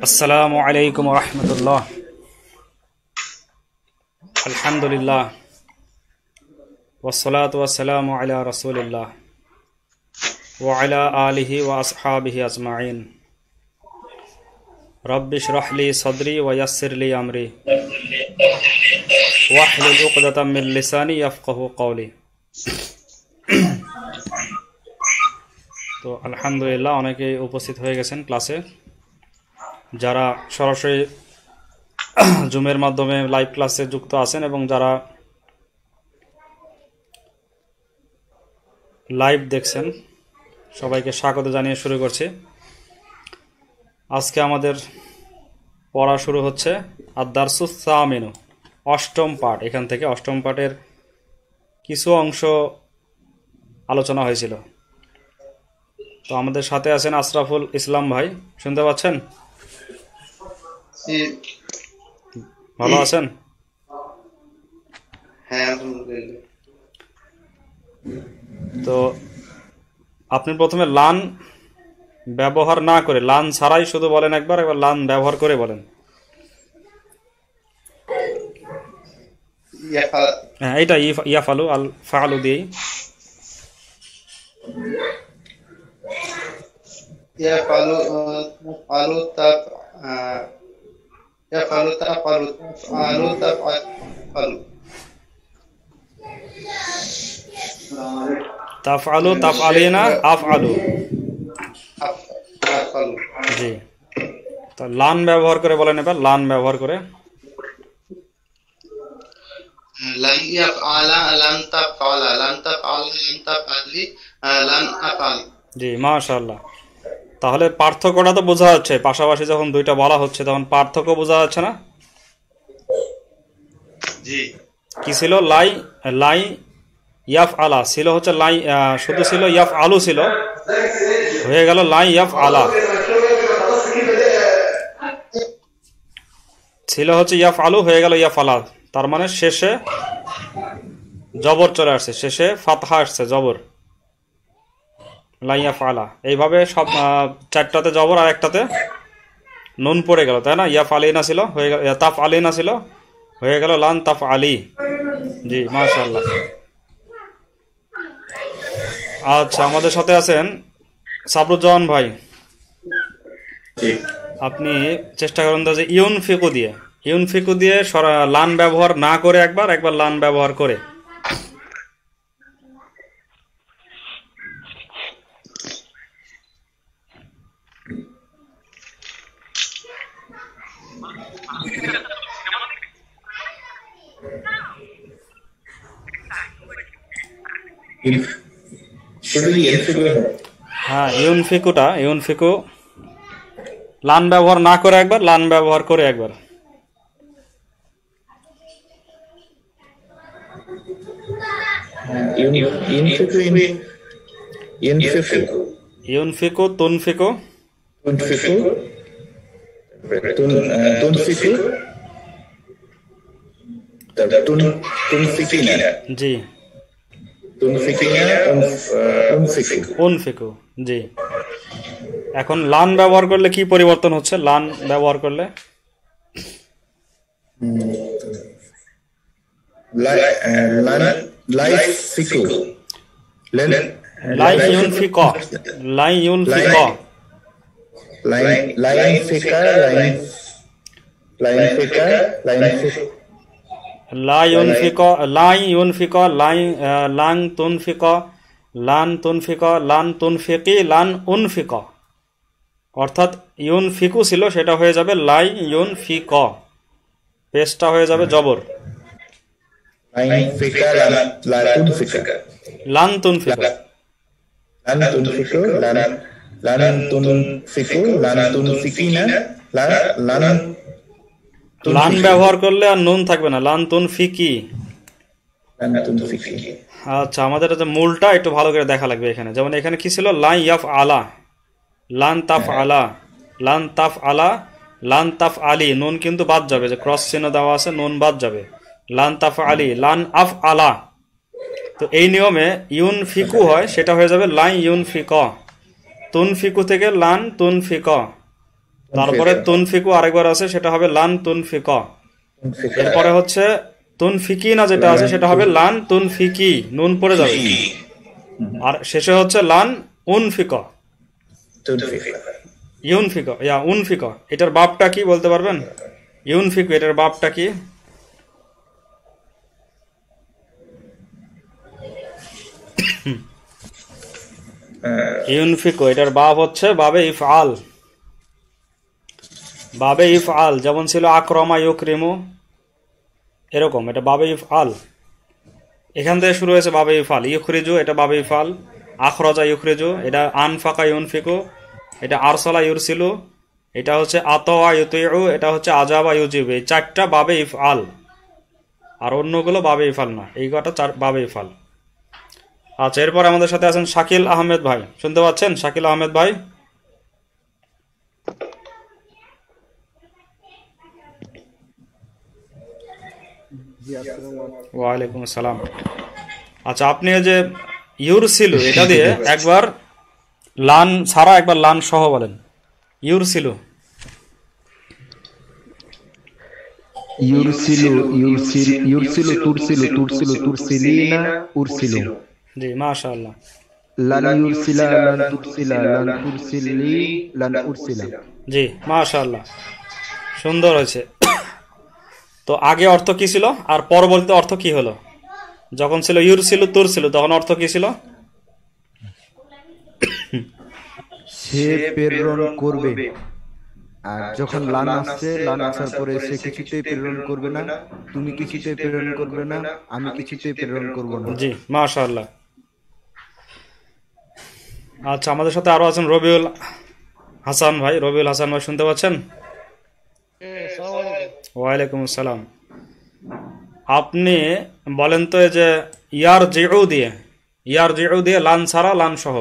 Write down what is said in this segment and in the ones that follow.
আসসালামু আলাইকুম ওয়া রাহমাতুল্লাহ। আলহামদুলিল্লাহ ওয়াসসালাতু ওয়াসসালামু আলা রাসূলিল্লাহ ওয়া আলা আলিহি ওয়া আসহাবিহি আজমাইন। রব্বি ইশরাহ লি সাদরি ওয়া ইয়াসসির লি আমরি ওয়াহলুল উকদাতাম মিন লিসানি ইয়াফকাহু কওলি। তো আলহামদুলিল্লাহ, অনেকেই উপস্থিত হয়ে গেছেন ক্লাসে। যারা সরাসরি জুমের মাধ্যমে লাইভ ক্লাসে যুক্ত আছেন এবং যারা লাইভ দেখছেন, সবাইকে স্বাগত জানিয়ে শুরু করছি। আজকে আমাদের পড়া শুরু হচ্ছে আদ-দারসুস সামিনু, অষ্টম পাঠ। এখান থেকে অষ্টম পাঠের কিছু অংশ আলোচনা হয়েছিল। তো আমাদের সাথে আছেন আশরাফুল ইসলাম ভাই, শুনতে পাচ্ছেন? ভালো আছেন? তো আপনি প্রথমে লান ব্যবহার না করে, লান ছাড়াই শুধু বলেন একবার লান ব্যবহার করে বলেন। হ্যাঁ, এইটা ইয়াফালু, আল ফালু দিয়েই। يفعل تفعل يفعل تفعل تفعل تفعل তাফআলু তাফআলিনা আফআলু। জি, তো লান ব্যবহার করে বলেন এবার, লান ব্যবহার করে। لن يفعل لن تفعل لن تفعل لن تفعلي لن أفعل। জি, মাশাআল্লাহ। তাহলে পার্থক্যটা তো বোঝা যাচ্ছে, পাশাপাশি যখন দুইটা বলা হচ্ছে তখন পার্থক্য বোঝা যাচ্ছে না? জি। কি ছিল? লাই লাই ইয়াফ আলা ছিল হচ্ছে লাই, শুধু ছিল ইয়াফ আলু ছিল, হয়ে গেল লাই ইয়াফ আলা। ছিল হচ্ছে ইয়াফ আলু, হয়ে গেল ইয়াফ আলা। তার মানে শেষে জবর চলে আসছে, শেষে ফাতহা আসছে, জবর, লাই ইয়াফ আলা। এইভাবে সব চারটাতে জবর আর একটাতে নুন পড়ে গেল, তাই না? ইয়াফ আলিনা ছিল, হয়ে গেল তাফ আলিনা ছিল, হয়ে গেল লান তাফ আলি। জি, মাশাআল্লাহ। আচ্ছা, আমাদের সাথে আছেন সাবরুজ্জামান ভাই। আপনি চেষ্টা করুন যে ইউনফিকু দিয়ে, ইউনফিকু দিয়ে লান ব্যবহার না করে একবার লান ব্যবহার করে। হ্যাঁ, ইউনফিকুটা, ইউনফিকু লান ব্যবহার না করে একবার, লান ব্যবহার করে একবার। ইউনফিকু তুনফিকু জি, উনফিকু। জি, এখন লান ব্যবহার করলে কি পরিবর্তন হচ্ছে? লান ব্যবহার করলে লাই ইউনফিক, লাই ইউনফিক, লা ইউনফিক, লাই ইউনফিক, লান তুনফিক, লান তুনফিক, লান তুনফিকি, লান উনফিক। অর্থাৎ ইউনফিকু ছিল, সেটা হয়ে যাবে লাই ইউনফিক, পেশটা হয়ে যাবে জবর, লান তুনফিক। লান ব্যবহার করলে আর নুন থাকবে না, লান তুনফিকি। আচ্ছা, আমাদের মূলটা একটু ভালো করে দেখা লাগবে এখানে। যেমন এখানে কি ছিল? লাই ইয়াফ আলা, লান তাফ আলা, লান তাফ আলা, লান তাফ আলি। নুন কিন্তু বাদ যাবে, যে ক্রস চিহ্ন দেওয়া আছে, নুন বাদ যাবে। লান তাফ আলি, লান আফ আলা, তো এই নিয়মে ইউনফিকু হয়, সেটা হয়ে যাবে লান ইউনফিক। তুনফিকু থেকে লান তুনফিক, তারপরে তুনফিকু আরেকবার আছে, সেটা হবে লান তুনফিক। এরপরে হচ্ছে তুনফিকিনা যেটা আছে সেটা হবে লান তুনফিকি, নুন পড়ে যাবে। আর শেষে হচ্ছে লান উনফিক, ইউনফিক ইয়া উনফিক। এটার বাপটা কি বলতে পারবেন? ইউনফিক এটার বাপটা কি? ইউনফিকো এটার বাব হচ্ছে বাবে ইফআল। বাবে ইফআল যেমন ছিল আকরমা ইউকরিমু, এরকম এটা বাবে ইফআল। এখান থেকে শুরু হয়েছে বাবে ইফআল। ইউখরিজু এটা বাবে ইফআল, আখরাজা ইউখরিজু এটা আনফাকা ইউনফিকু, এটা আরসালা ইউরসিলু, এটা হচ্ছে আতওয়া ইউতিউ, এটা হচ্ছে আজাবা ইউজিবু। এই চারটা বাবে ইফআল, আর অন্যগুলো বাবে ইফআল না। এই কটা চার বাবে ইফআল। আচ্ছা, এরপর আমাদের সাথে আছেন শাকিল আহমেদ ভাই, শুনতে পাচ্ছেন শাকিল আহমেদ ভাই? ওয়ালাইকুম আসসালাম। আচ্ছা, আপনি যে ইউরসিলু এটা দিয়ে একবার লান ছাড়া একবার লান সহ বলেন। ইউরসিলু ইউরসিলু ইউরসিলু তুরসিলু তুরসিলু তুরসিলিনা উরসিলু। জি, মাশাআল্লাহ। লান ইউরসিলা লান তুরসিলা লান তুরসিলি লান উরসিলা। জি, মাশাআল্লাহ, সুন্দর হয়েছে। তো আগে অর্থ কি ছিল আর পরবর্তীতে অর্থ কি হলো? যখন ছিল ইউরসিলু তুরসিলু তখন অর্থ কি ছিল? সে প্রেরণ করবে। আর যখন লান আসছে, লান আসার পরে সে কিছুতেই প্রেরণ করবে না, তুমি কিছুতেই প্রেরণ করবে না, আমি কিছুতেই প্রেরণ করব না। জি, মাশাআল্লাহ। আচ্ছা, আমাদের সাথে আরো আছেন রবিউল হাসান ভাই। রবিউল হাসান ভাই, শুনতে পাচ্ছেন? ওয়ালাইকুম আসসালাম। আপনি বলেন তো, এই যে ইয়ার জিউ দিয়ে লান ছাড়া লান সহ,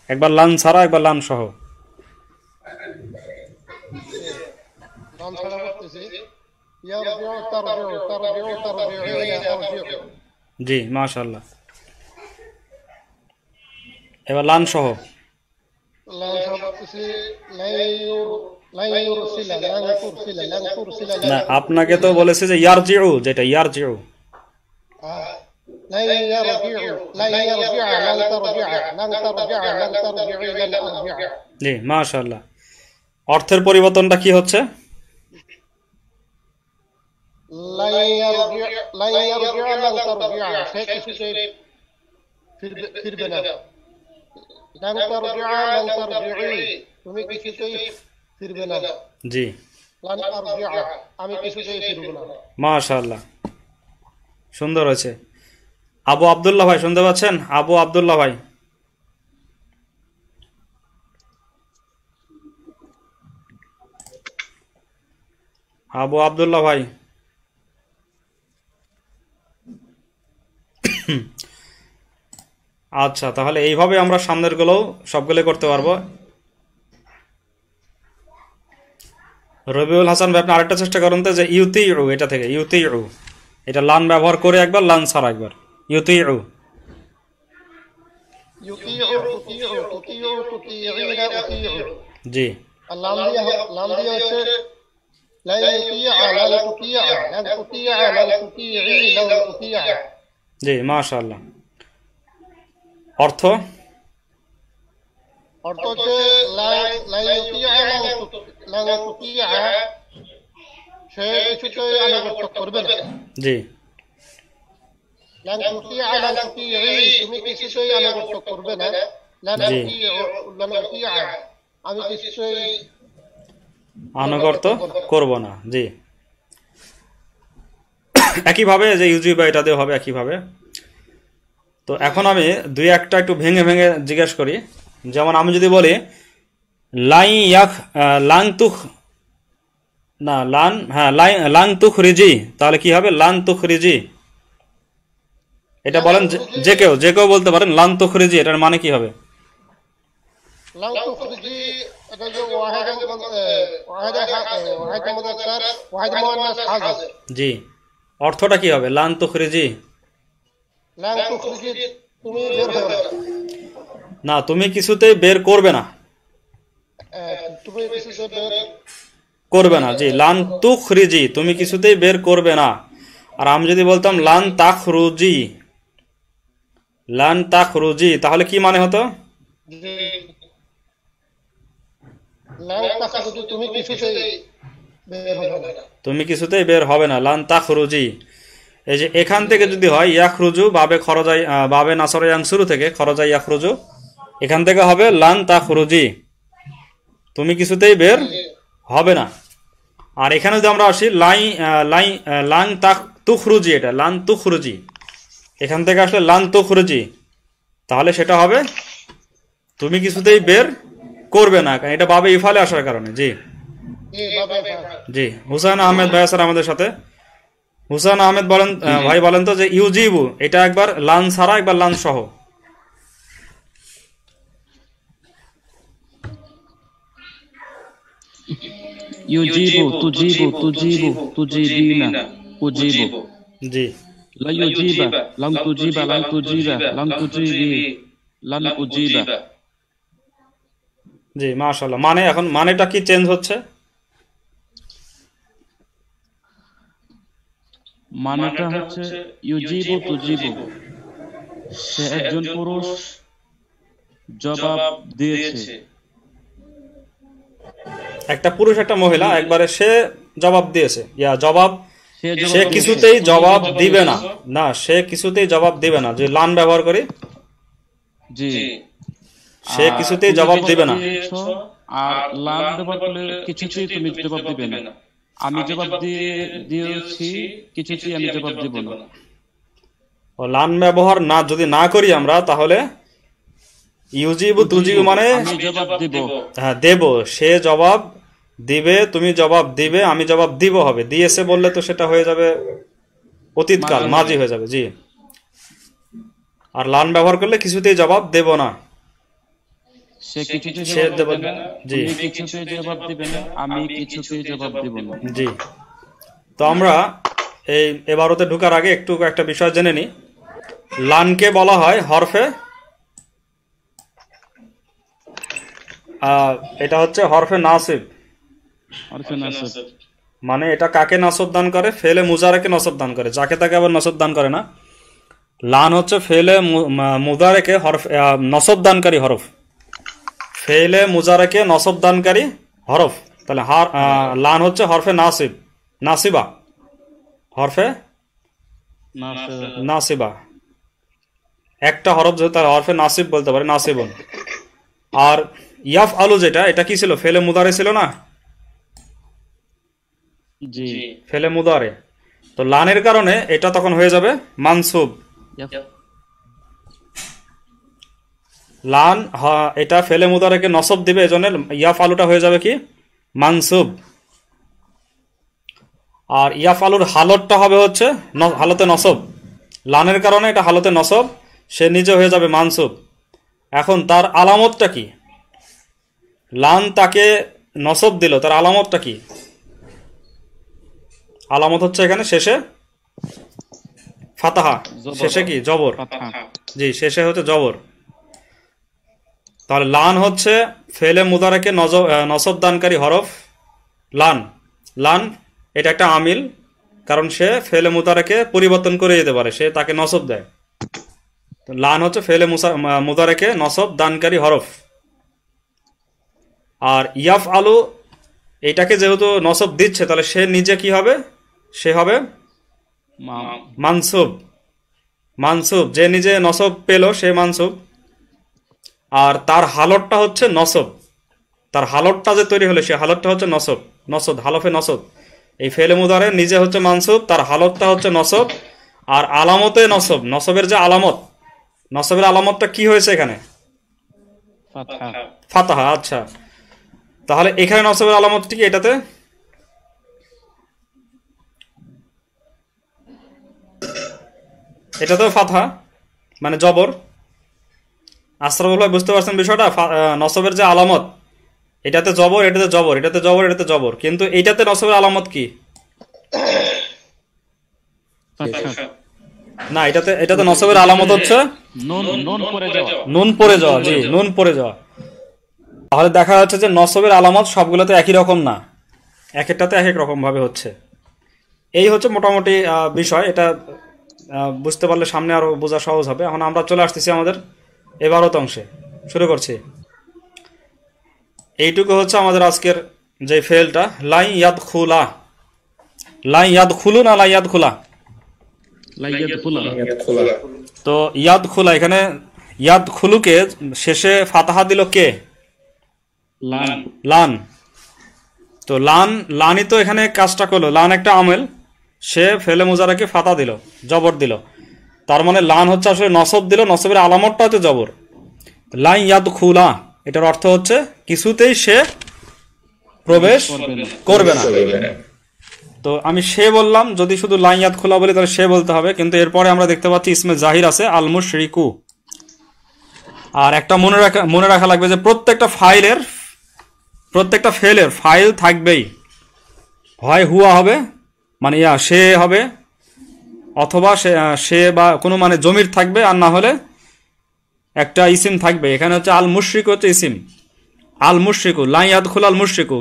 একবার লান ছাড়া একবার লান সহ। জি, মাশাআল্লাহ। এবার লান সহ। না, আপনাকে তো বলেছে যে ইয়ার জিউ, যেটা ইয়ার জিউ। জি, মাশাআল্লাহ। অর্থের পরিবর্তনটা কি হচ্ছে? জি, মাশাআল্লাহ, সুন্দর হয়েছে। আবু আব্দুল্লাহ ভাই, শুনতে পাচ্ছেন? আবু আব্দুল্লাহ ভাই, আবু আব্দুল্লাহ ভাই। আচ্ছা, তাহলে এইভাবে আমরা সামনের গুলো সবগুলো করতে পারবো। রবিউল হাসান ভাই, আপনি আরেকটা চেষ্টা করুন তো, যে ইউতিউ এটা থেকে ইউতিউ, এটা লান ব্যবহার করে একবার, লান ছাড়া একবার। ইউতিউ। জি, জি, মাশাআল্লাহ। অর্থ? অর্থ হচ্ছে সে কিছুতেই আনুগত্য করবে না। জি, তুমি কিছুতেই আনুগত্য করবে না। আমি কিছুতেই আনুগত্য করব না। জি, একইভাবে যে ইউজিবা এটা দিয়ে হবে একইভাবে। তো এখন আমি দুই একটা একটু ভেঙে ভেঙে জিজ্ঞেস করি। যেমন আমি যদি বলি লাং তুখ, না লান, হ্যাঁ লাং তুখরিজি, তাহলে কি হবে? লান তুখরিজি। এটা বলেন, যে কেউ বলতে পারেন লান তুখরিজি, এটার মানে কি হবে? জি, অর্থটা কি হবে লান তুখরিজি? লাং তুখরিজি তুমি বের হবে না। না, তুমি কিছুতেই বের করবে না, তুমি কিছুতে বের করবে না। জি, লান তুখরিজি, তুমি কিছুতেই বের করবে না। আর আমি যদি বলতাম লান তাখরুজি, লান তাখরুজি, তাহলে কি মানে হতো? যে লাং তুখরিজি তুমি কিছুতে বের হবে না। তুমি কিছুতেই বের হবে না, লান তাখরুজি। এই যে এখান থেকে যদি হয় ইয়াখরুজু, বাবে খরজাই, বাবে নাসরে শুরু থেকে খরজাই ইয়াখরুজু, এখান থেকে হবে লান তাখরুজি, তুমি কিছুতেই বের হবে না। আর এখানে যদি আমরা আসি লাং তুখরুজি, এটা লান তুখরুজি, এখান থেকে আসলে লান তুখরুজি, তাহলে সেটা হবে তুমি কিছুতেই বের করবে না, কারণ এটা বাবে ইফালে আসার কারণে। জি জি, হুসাইন আহমেদ ভাই স্যার আমাদের সাথে। হুসাইন আহমেদ বলেন, ভাই বলেন তো যে ইউজিবু, এটা একবার লান ছাড়া একবার লান সহ। يجيب تجيب تجيب تجيبين أجيب জি لا يجيب لن تجيب لن تجيب لن تجيبي لن أجيب জি, মাশাআল্লাহ। মানে এখন মানেটা কি চেঞ্জ হচ্ছে? মানেটা হচ্ছে ইউজিবু তুজিবু, সে একজন পুরুষ জবাব দিয়েছে। একটা পুরুষ একটা মহিলা একবারে সে জবাব দিয়েছে, জবাব, সে সে কিছুতেই জবাব দিবে না, না সে কিছুতেই জবাব দিবে না। যে লান ব্যবহার করি, জি, সে কিছুতেই জবাব দিবে না। আর লাম ব্যবহার করলে কিছুতেই তুমি জবাব দিবে না। আমি জবাব দিয়েছি, কিছুতেই আমি জবাব দিব না। ও লান ব্যবহার না যদি না করি আমরা, তাহলে ইউজিবু তুজিবু মানে আমি জবাব দিব, হ্যাঁ দেব, সে জবাব দিবে, তুমি জবাব দিবে, আমি জবাব দিব হবে। দিয়েছে বললে তো সেটা হয়ে যাবে অতীতকাল, মাজি হয়ে যাবে। জি, আর লান ব্যবহার করলে কিছুতেই জবাব দেব না, সে কিছুতেই সে জবাব দেব। দিবে না, জি তুমি কিছুতেই জবাব দিবে না, আমি কিছুতেই জবাব দিব না। জি, তো আমরা এই এবারতে ঢুকার আগে একটু একটা বিষয় জেনে নিই। লানকে বলা হয় হরফে, এটা হচ্ছে হরফে নাসিব। হরফে নাসব, মানে এটা কাকে নসব দান করে? ফেলে মুজারেকে নসব দান করে, যাকে তাকে আবার নসব দান করে না। লান হচ্ছে ফেলে মুজারেকে হরফ নসব দানকারী হরফ, ফেলে মুজারেকে নসব দানকারী হরফ। তাহলে লান হচ্ছে হরফে নাসিব, নাসিবা, হরফে নাসিবা। একটা হরফ যেহেতু তার হরফে নাসিব বলতে পারে, নাসিবুন। আর ইয়াফ আলু যেটা, এটা কি ছিল? ফেলে মুদারে ছিল না, জি, ফেলে মুদারে। তো লানের কারণে এটা তখন হয়ে যাবে মানসুব। লান এটা ফেলে মুদারেকে নসব দিবে, এজন্য ইয়াফ আলুটা হয়ে যাবে কি? মানসুব। আর ইয়াফ আলুর হালতটা হবে হচ্ছে হালতে নসব, লানের কারণে এটা হালতে নসব, সে নিজে হয়ে যাবে মানসুব। এখন তার আলামতটা কি? লান তাকে নসব দিল, তার আলামতটা কি? আলামত হচ্ছে এখানে শেষে ফাতাহা, শেষে কি? জবর। জি, শেষে হচ্ছে জবর। তাহলে লান হচ্ছে ফেলে মুদারাকে নসব দানকারী হরফ। লান, লান এটা একটা আমিল, কারণ সে ফেলে মুদারাকে পরিবর্তন করে দিতে পারে, সে তাকে নসব দেয়। লান হচ্ছে ফেলে মুদারাকে নসব দানকারী হরফ। আর ইয়াফ আলু এটাকে যেহেতু নসব দিচ্ছে, তাহলে সে নিজে কি হবে? সে হবে মানসুব। মানসুব, যে নিজে নসব পেল সে মানসুব। আর তার হালতটা হচ্ছে নসব, তার হালতটা যে তৈরি হলো সে হালতটা হচ্ছে নসব, নসব হালফে নসব। এই ফেলে মুদারে নিজে হচ্ছে মানসুব, তার হালতটা হচ্ছে নসব। আর আলামতে নসব, নসবের যে আলামত, নসবের আলামতটা কি হয়েছে এখানে? ফাতাহা। আচ্ছা, তাহলে এখানে নসবের আলামতটি কি? এটাতে এটাতেও ফাতহা, মানে জবর। আশরাফুল ভাই বুঝতে পারছেন বিষয়টা? নসবের যে আলামত, এটাতে জবর, এটাতে জবর, এটাতে জবর, এটাতে জবর, কিন্তু এইটাতে নসবের আলামত কি? না, এটাতে নসবের আলামত হচ্ছে নুন নুন পরে যাওয়া। নুন পড়ে যাওয়া। জি, নুন পড়ে যাওয়া। তাহলে দেখা যাচ্ছে যে নসবের আলামত সবগুলোতে একই রকম না, এক একটাতে এক এক রকম ভাবে হচ্ছে। এই হচ্ছে মোটামুটি বিষয়। এটা বুঝতে পারলে সামনে আরো বোঝা সহজ হবে। এখন আমরা চলে আসতেছি আমাদের 12 অংশে, শুরু করছি। এইটুকু হচ্ছে আমাদের আজকের যে ফেলটা, লাই ইয়াদ খুলা। লাই ইয়াদ খুলু না লাই ইয়াদ খুলা? লাইয়াত খোলা। তো ইয়াদ খুলা, এখানে ইয়াদ খুলুকে শেষে ফাতাহা দিল কে? লান। লান। তো লানই তো এখানে কাজটা করলো। লান একটা আমেল, সে ফেলে মুজারাকে ফাতা দিল, জবর দিল। তার মানে লান হচ্ছে আসলে নসব দিল, নসবের আলামতটা হচ্ছে জবর। লাই ইয়াদ খুলা, এটার অর্থ হচ্ছে কিছুতেই সে প্রবেশ করবে না। তো আমি সে বললাম, যদি শুধু লাই ইয়াদ খোলা বলি তাহলে সে বলতে হবে, কিন্তু এরপরে আমরা দেখতে পাচ্ছি ইসমে জাহির আছে আল মুশরিকু। আর একটা মনে রাখা লাগবে যে প্রত্যেকটা ফেলের ফাইল থাকবেই, হয় হুয়া হবে মানে সে হবে, অথবা সে বা কোনো মানে জমির থাকবে, আর না হলে একটা ইসিম থাকবে। এখানে হচ্ছে আল মুশরিক হচ্ছে ইসিম। আল মুশরিকু লা ইয়াদখুল আল মুশরিকু,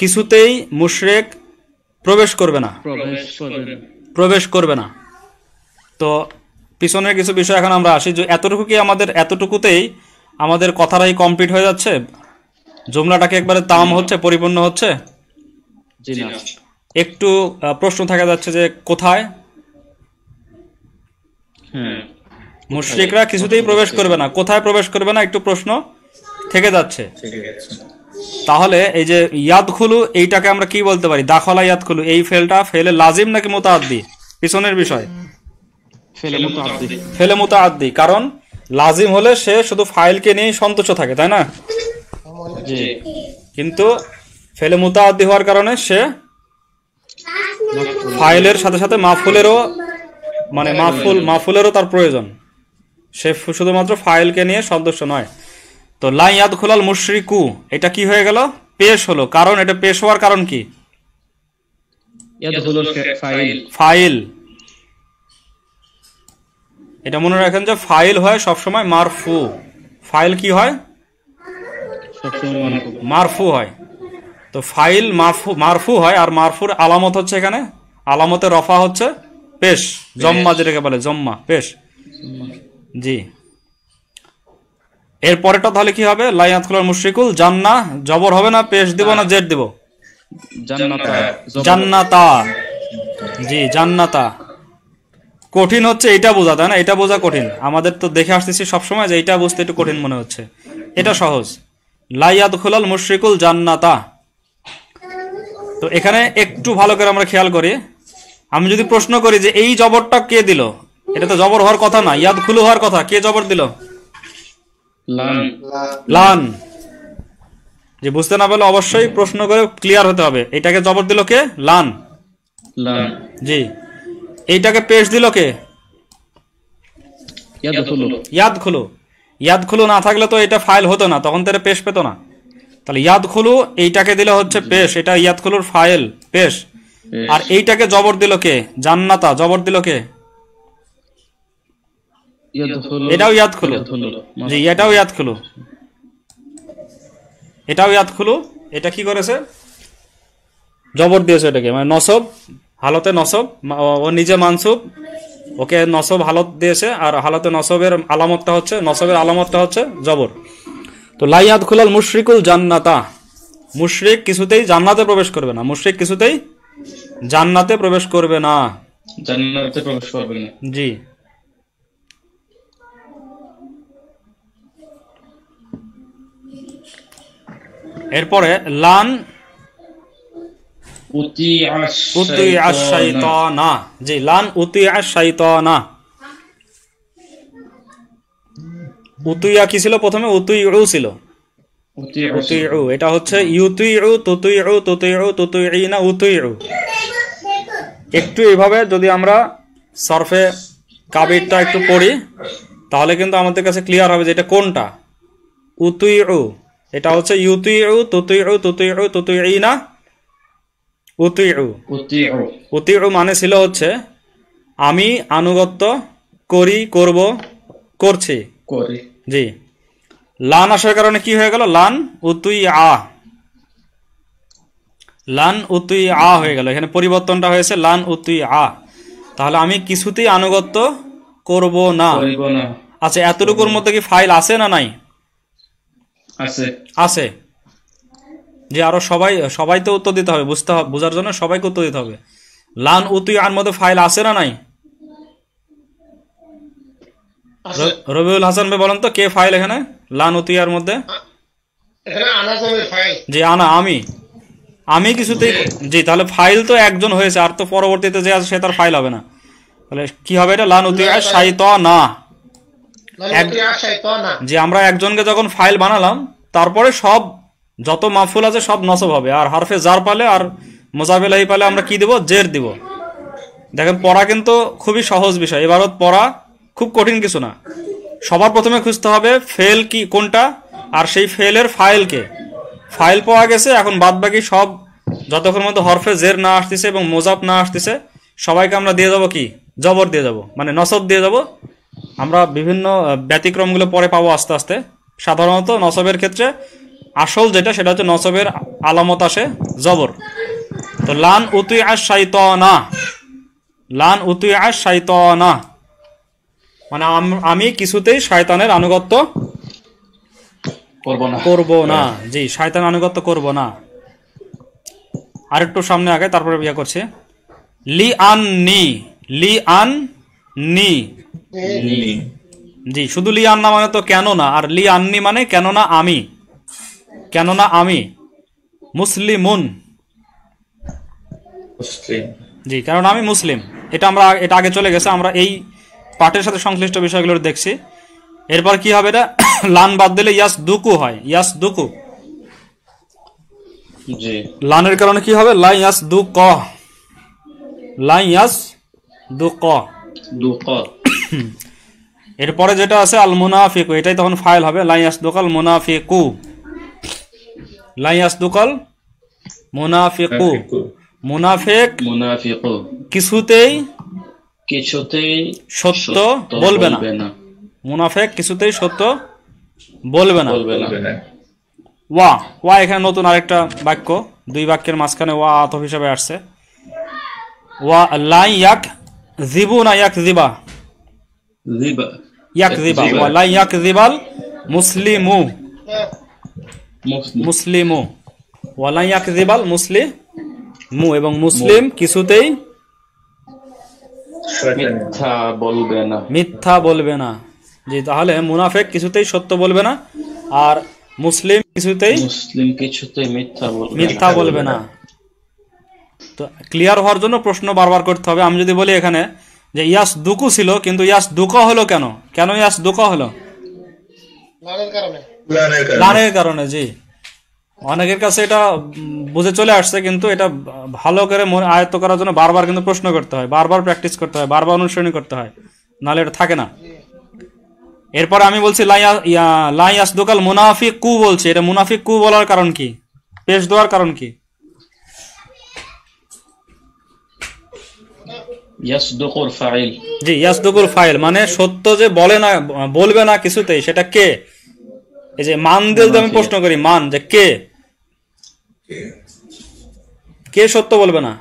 কিছুতেই মুশরিক প্রবেশ করবে না, প্রবেশ করবে না। তো পিছনের কিছু বিষয় এখন আমরা আসি, যে এতটুকুতেই আমাদের কথাটাই কমপ্লিট হয়ে যাচ্ছে, জুমলাটাকে একবারে তাম হচ্ছে, পরিপূর্ণ হচ্ছে। জি না, একটু প্রশ্ন থাকা যাচ্ছে যে কোথায় মুশরিকরা কিছুতেই প্রবেশ করবে না, কোথায় প্রবেশ করবে না, একটু প্রশ্ন থেকে যাচ্ছে। তাহলে এই যে ইয়াদখুলু, এইটাকে আমরা কি বলতে পারি? দাখলা ইয়াদখুলু, এই ফেলটা ফেলে লাজিম নাকি মুতাআদ্দি? পিছনের বিষয় ফেলে মুতাআদ্দি, কারণ লাজিম হলে সে শুধু ফাইলকে নিয়ে সন্তুষ্ট থাকে, তাই না? কিন্তু ফেলে মুতাআদ্দি হওয়ার কারণে সে ফাইলের সাথে সাথে মাফুলেরও তার প্রয়োজন, সে শুধুমাত্র ফাইলকে নিয়ে সন্তুষ্ট নয়। তো লা ইয়াদখুল আল মুশরিকু, এটা কি হয়ে গেল? পেশ হলো। কারণ এটা পেশ হওয়ার কারণ কি? ফাইল। এটা মনে রাখেন যে ফাইল হয় সবসময় মারফু। ফাইল কি হয়? মারফু হয়। তো ফাইল মারফু হয়, আর মারফুর আলামত হচ্ছে এখানে আলামতে রফা হচ্ছে পেশ, জম্মা, যেটাকে বলে জম্মা, পেশ। জি, এরপরেটা তাহলে কি হবে? লা ইয়াদখুল আল মুশরিকুল জান্না, জবর হবে না, পেশ দিব না জেড দিব? জান্নাতা। জি, জান্নাতা। কঠিন হচ্ছে এটা বোঝা, তাই না? এটা বোঝা কঠিন। আমাদের তো দেখে আসতেছি সবসময় যে এটা বুঝতে একটু কঠিন মনে হচ্ছে, এটা সহজ। লা ইয়াদখুল আল মুশরিকুল জান্নাতা। তো এখানে একটু ভালো করে আমরা খেয়াল করি। আমি যদি প্রশ্ন করি যে এই জবরটা কে দিল, এটা তো জবর হওয়ার কথা না, ইয়াদখুলু হওয়ার কথা, কে জবর দিল? লান। যে বুঝতে না পারলে অবশ্যই প্রশ্ন করে ক্লিয়ার হতে হবে। এটাকে জবর দিল কে? লান। জি, এইটাকে পেশ দিল কে? ইয়াদখুলু। ইয়াদখুলু না থাকলে তো এটা ফাইল হতো না, তখন তো এটা পেশ পেত না। তাহলে ইয়াদখুলু এইটাকে দিলে হচ্ছে পেশ, এটা ইয়াদখুলুর ফাইল, পেশ। আর এইটাকে জবর দিল কে? জান্নাতা। জবর দিল কে? এটাও ইয়াদখুলু। জি, এটাও ইয়াদখুলু, এটাও ইয়াদখুলু। এটা কি করেছে? জবর দিয়েছে এটাকে, মানে নসব, হালতে নসব, ও নিজে মানসুব, ওকে নসব হালত দিয়েছে, আর হালতে নসবের আলামতটা হচ্ছে জবর। তো লা ইয়াদখুল আল মুশরিকুল জান্নাতা, মুশরিক কিছুতেই জান্নাতে প্রবেশ করবে না, মুশরিক কিছুতেই জান্নাতে প্রবেশ করবে না, জান্নাতে প্রবেশ করবে না। জি। এরপরে লান উতিআশ শাইতানা। জি, লান উতিআশ শাইতানা। উতুইয়া কি ছিল প্রথমে? উতুইউ ছিল। উতুইউ, এটা হচ্ছে ইউতুইউ, তুতুইউ, তুতুইউ, তুতুইনা, উতুইউ। একটু এইভাবে যদি আমরা সরফে কাবিরটা একটু পড়ি তাহলে কিন্তু আমাদের কাছে ক্লিয়ার হবে যে এটা কোনটা। উতুইউ, এটা হচ্ছে ইউতুইউ, তুতুইউ, তুতুইউ, তুতুইনা, উতিউ। উতিউ মানে ছিল হচ্ছে আমি আনুগত্য করি, করব, করছি। করি। জি, লান আসার কারণে কি হয়ে গেল? লান উতুই আ, লান উতুই আ হয়ে গেল। এখানে পরিবর্তনটা হয়েছে লান উতুই আ। তাহলে আমি কিছুতেই আনুগত্য করব না। করিব না। আচ্ছা, এতটুকুর মধ্যে কি ফাইল আছে না নাই? আছে। আছে। যে আরো সবাই তো উত্তর দিতে হবে, বোঝার জন্য সবাইকে উত্তর দিতে হবে। লান উতুই আর মধ্যে ফাইল আছে না নাই? আছে। রবিউল হাসান ভাই বলেন তো, কে ফাইল এখানে লান উতুই আর মধ্যে? এখানে আনা জমির ফাইল। জি, আমি কিছুতেই। জি, তাহলে ফাইল তো একজন হয়েছে, আর তো পরবর্তীতে যে আছে সে তার ফাইল হবে না। তাহলে কি হবে এটা? লান উতুই আ শাইতানা। যে আমরা একজনকে যখন ফাইল বানালাম, তারপরে সব যত মাফুল আছে সব নসব হবে, আর হারফে জার পালে আর মোজাবেলাহি পালে আমরা কি দিব? জের দিব। দেখেন, পড়া কিন্তু খুবই সহজ বিষয়। এবারত পড়া খুব কঠিন কিছু না। সবার প্রথমে খুঁজতে হবে ফেল কি কোনটা, আর সেই ফেলের ফাইলকে। ফাইল পাওয়া গেছে, এখন বাদ বাকি সব যতক্ষণ মধ্যে হরফে জের না আসতেছে এবং মোজাব না আসতেছে সবাইকে আমরা দিয়ে যাবো কি? জবর দিয়ে যাব, মানে নসব দিয়ে যাব। আমরা বিভিন্ন ব্যতিক্রমগুলো পরে পাবো আস্তে আস্তে। সাধারণত নসবের ক্ষেত্রে আসল যেটা, সেটা হচ্ছে নসবের আলামত আসে জবর। তো লান উতুই আশ শাইতানা, লান উতুই আশ শাইতানা মানে আমি কিছুতেই শয়তানের আনুগত্য করব না। জি, শয়তান আনুগত্য করব না। আরেকটু সামনে আগে, তারপরে বিয়া করছে। লি আন নি, লি আন নি। জি, শুধু লি আন না মানে তো কেন না, আর লি আননি মানে কেননা আমি, কেননা আমি মুসলিমুন। জি, কারণ আমি মুসলিম। এটা আগে চলে গেছে, আমরা এই পাঠের সাথে সংশ্লিষ্ট বিষয়গুলো দেখছি। এরপর কি হবে? এটা লান বাদ দিলে ইয়াস দুকু হয়, ইয়াস দুকু। জি, লানের কারণে কি হবে? লা ইয়াস দুক, লা ইয়াস দুক। এরপরে যেটা আছে আল মুনাফিকু, এটাই তখন ফাইল হবে। লা ইয়াস দুকাল মুনাফিকু, লা ইয়াস দুকাল মুনাফিকু। মুনাফিক কিছুতেই সত্য বলবে না। মুনাফিক কিছুতেই সত্য বলবে না। ওয়া এখানে নতুন আরেকটা বাক্য, দুই বাক্যের মাঝখানে ওয়া আতফ হিসেবে আসছে। ওয়া লা ইয়াকযিবু না ইয়াকযিবা, ইয়াকযিবা। ওয়া লা ইয়াকযিবাল মুসলিমু, মুসলিমু। ওয়া লা ইয়াকযিবাল মুসলিমু, এবং মুসলিম কিছুতেই মিথ্যা বলবে না। জি, তাহলে মুনাফিক কিছুতেই সত্য বলবে না, আর মুসলিম কিছুতেই মিথ্যা বলবে না। তো ক্লিয়ার হওয়ার জন্য প্রশ্ন বারবার করতে হবে। আমি যদি বলি এখানে যে ইয়াস দুকু ছিল, কিন্তু ইয়াস দুকা হলো কেন? কেন ইয়াস দুকা হলো? লানের কারণে। জি, অনেকের কাছে এটা বুঝে চলে আসছে, কিন্তু এটা ভালো করে আয়ত্ত করার জন্য বারবার কিন্তু প্রশ্ন করতে হয়, বারবার প্র্যাকটিস করতে হয়, বারবার অনুসরণ করতে হয়, নাহলে এটা থাকে না। এরপর আমি বলছি লা ইয়াসদুকাল মুনাফিকু বলছি। এটা মুনাফিকু বলার কারণ কি? পেশ দেওয়ার কারণ কি? জি, ইয়াসদুকুল ফাইল মানে সত্য যে বলবে না কিছুতেই, সেটা কে? এই যে মান দিয়ে আমি প্রশ্ন করি, মান যে কে সত্য বলবে না?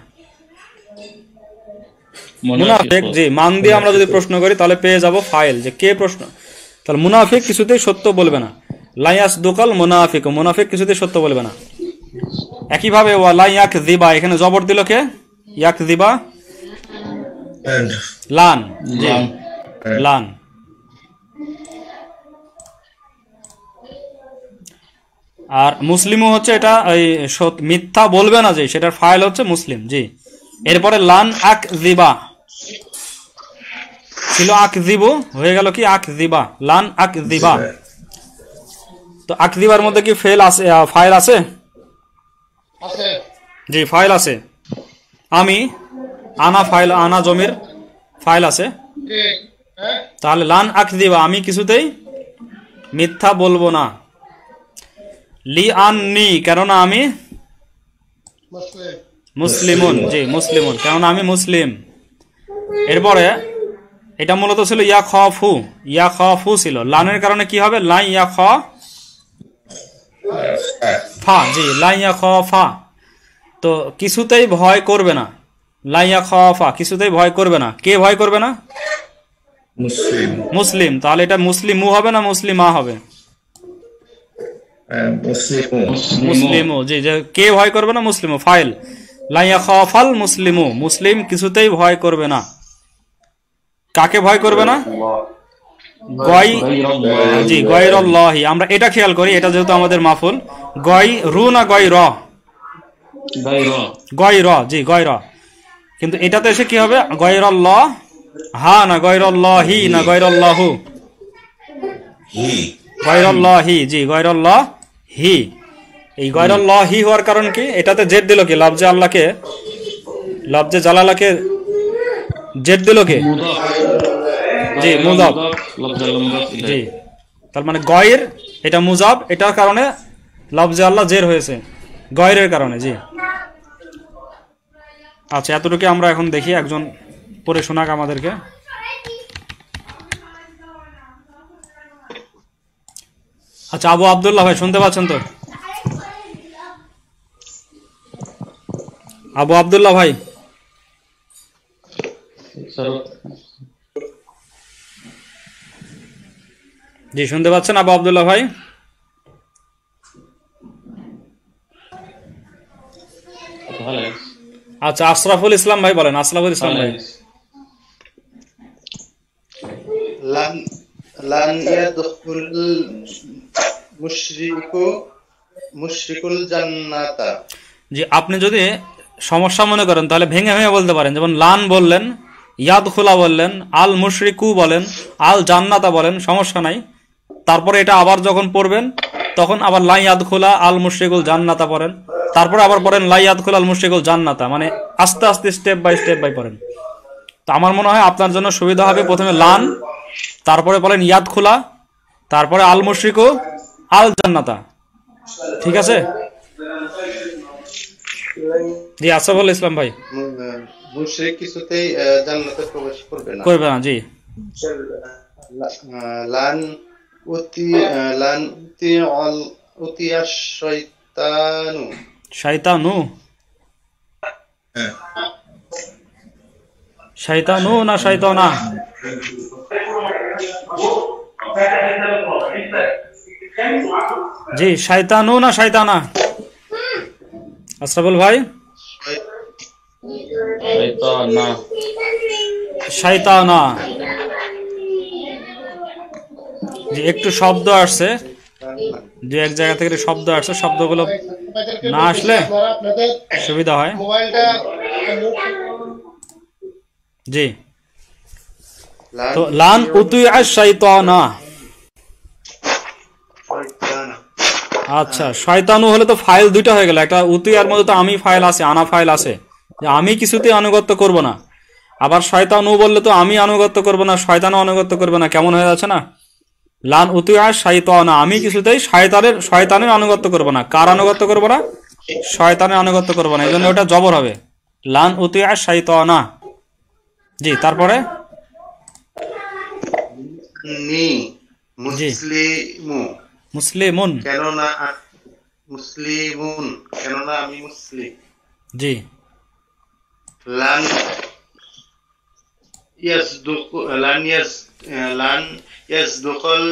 মুনাফিক। জি, মান দিয়ে আমরা যদি প্রশ্ন করি তাহলে পেয়ে যাব ফাইল, যে কে প্রশ্ন। তাহলে মুনাফিক কিছুতেই সত্য বলবে না। লা ইয়াসদুকাল মুনাফিক, মুনাফিক কিছুতেই সত্য বলবে না। একইভাবে ওয়া লা ইয়াকযিবা, এখানে জবর দিল কে? ইয়াকযিবা লান। জি, লান। আর মুসলিমও হচ্ছে এটা মিথ্যা বলবে না, যে সেটার ফাইল হচ্ছে মুসলিম। জি, এরপরে লান আকযিবা ছিল, আকযিবু হয়ে গেল কি? আকযিবা, লান আকযিবা। তো আকযিবার মধ্যে কি ফাইল আছে? জি, ফাইল আছে। আমি আনা ফাইল, আনা জমির ফাইল আছে। তাহলে লান আকযিবা, আমি কিছুতেই মিথ্যা বলবো না। লি আননি, কেননা আমি মুসলিমুন। জি, মুসলিমুন, কেননা আমি মুসলিম। এরপরে এটা মূলত ছিল ইয়া খাফু, ইয়া খাফু ছিল, লানের কারণে কি হবে, লা ইয়া খা ফা, জি লা ইয়া খাফা, তো কিছুতেই ভয় করবে না, লা ইয়া খাফা কিছুতেই ভয় করবে না, কে ভয় করবে না, মুসলিম মুসলিম, তাহলে এটা মুসলিমু হবে না মুসলিমা হবে, মুসলিমু মুসলিমু, জি যে কে ভয় করবে না, মুসলিমু, ফাইল লা ইয়াখাফাল মুসলিমু, মুসলিম কিছুতেই ভয় করবে না, কাকে ভয় করবে না, গয়, জি গয়রল্লাহি, আমরা এটা খেয়াল করি, এটা যেহেতু আমাদের মাফুল, গয় রু না গয় র, গয় র, জি গয় র, কিন্তু এটাতে এসে কি হবে, গয়রল্লাহ হা না গয়রল্লাহি না গয়রল্লাহু, গয়রল্লাহি, জি গয়রল্লাহি, এই গয়রল্লাহি হওয়ার কারণ কি, এটাতে জেদ দিল কি, লফজে আল্লাহকে, লফজে জালালাকে জেদ দিল কি, জি মুজাব, জি তার মানে গয়ের, এটা মুজাব, এটার কারণে লফজে আল্লাহ জের হয়েছে গয়ের কারণে, জি। আচ্ছা এতটুকু আমরা এখন দেখি, একজন পড়ে শোনাক আমাদেরকে। আচ্ছা আবু আব্দুল্লাহ ভাই শুনতে পাচ্ছেন তো? আবু আব্দুল্লাহ ভাই, জি শুনতে পাচ্ছেন আবু আব্দুল্লাহ ভাই? আচ্ছা আশরাফুল ইসলাম ভাই বলেন, আশরাফুল ইসলাম ভাই। লান ইয়াদখুল মুশরিকুল জান্নাতা, জি আপনি যদি সমস্যা মনে করেন তাহলে ভেঙে ভেঙে বলতে পারেন, যেমন লান বললেন, ইয়াদখুলা বললেন, আল মুশরিকু বলেন, আল জান্নাতা বলেন, সমস্যা নাই। তারপরে এটা আবার যখন পড়বেন তখন আবার লা ইয়াদখুলা আল মুশরিকুল জান্নাতা পড়েন, তারপরে আবার পড়েন লা ইয়াদখুলা আল মুশরিকুল জান্নাতা, মানে আস্তে আস্তে স্টেপ বাই পড়েন। তো আমার মনে হয় আপনার জন্য সুবিধা হবে প্রথমে লান, তারপরে বলেন ইয়াদখুলা, তারপরে আল মুশরিকু আল জান্নাতা, ঠিক আছে? জি আসাফুল ইসলাম ভাই। মুশরিক কিছুতেই জান্নাতে প্রবেশ করবে না, করবে না, জি। লান উতিয়াশ শয়তানু, শয়তানু, শয়তানু না শয়তানা, জি শয়তানু না শয়তানা, আশরাফুল ভাই? শয়তানা, জি একটু শব্দ আসছে, দু এক জায়গা থেকে শব্দ আসছে, শব্দগুলো না আসলে আপনাদের সুবিধা হয়, মোবাইলটা, জি। তো লান উতুইআশ শাইতানা, আচ্ছা শয়তানু হলে তো ফাইল দুইটা হয়ে গেল, একটা উতুইয়ার মধ্যে তো আমি ফাইল আছে, আনা ফাইল আছে, যে আমি কিছুতেই আনুগত্য করব না, আবার শয়তানু বললে তো আমি আনুগত্য করব না, শয়তানও আনুগত্য করবে না, কেমন হয়ে যাচ্ছে না? লান উতুইআশ শাইতানা, আমি কিছুতেই শয়তানের আনুগত্য করব না, কার আনুগত্য করব না? শয়তানের আনুগত্য করব না, এই জন্য ওটা জবর হবে, লান উতুইআশ শাইতানা, জি। তারপরে মুসলিমুন, কেননা মুসলিমুন, কেননা আমি মুসলিম, জি। লান ইয়াসদুকুল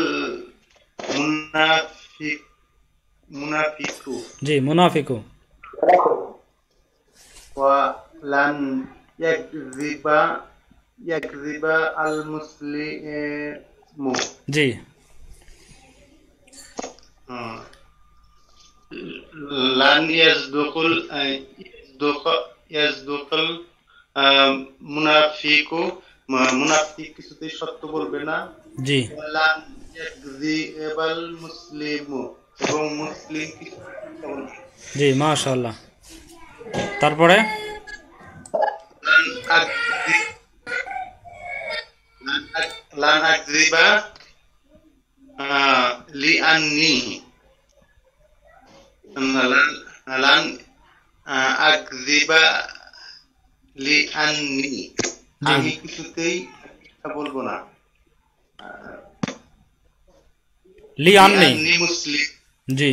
মুনাফিকু, জি মুনাফিকু, ওয়া লান ইয়াকযিবা আল মুসলিমু, জি। লান ইয়াসদুকুল মুনাফিকু, মুনাফিক কিছুতেই সত্য বলবে না, জি। লান ইয়াকযিবাল মুসলিমু, এবং মুসলিম জি মাশাআল্লাহ। তারপরে লান আকযিবা লিআন্নি, লান আকযিবা লিআন্নি, জি আমি কিছুতেই এটা বলবো না। লি আননি, লিআন্নি মুসলিম, জি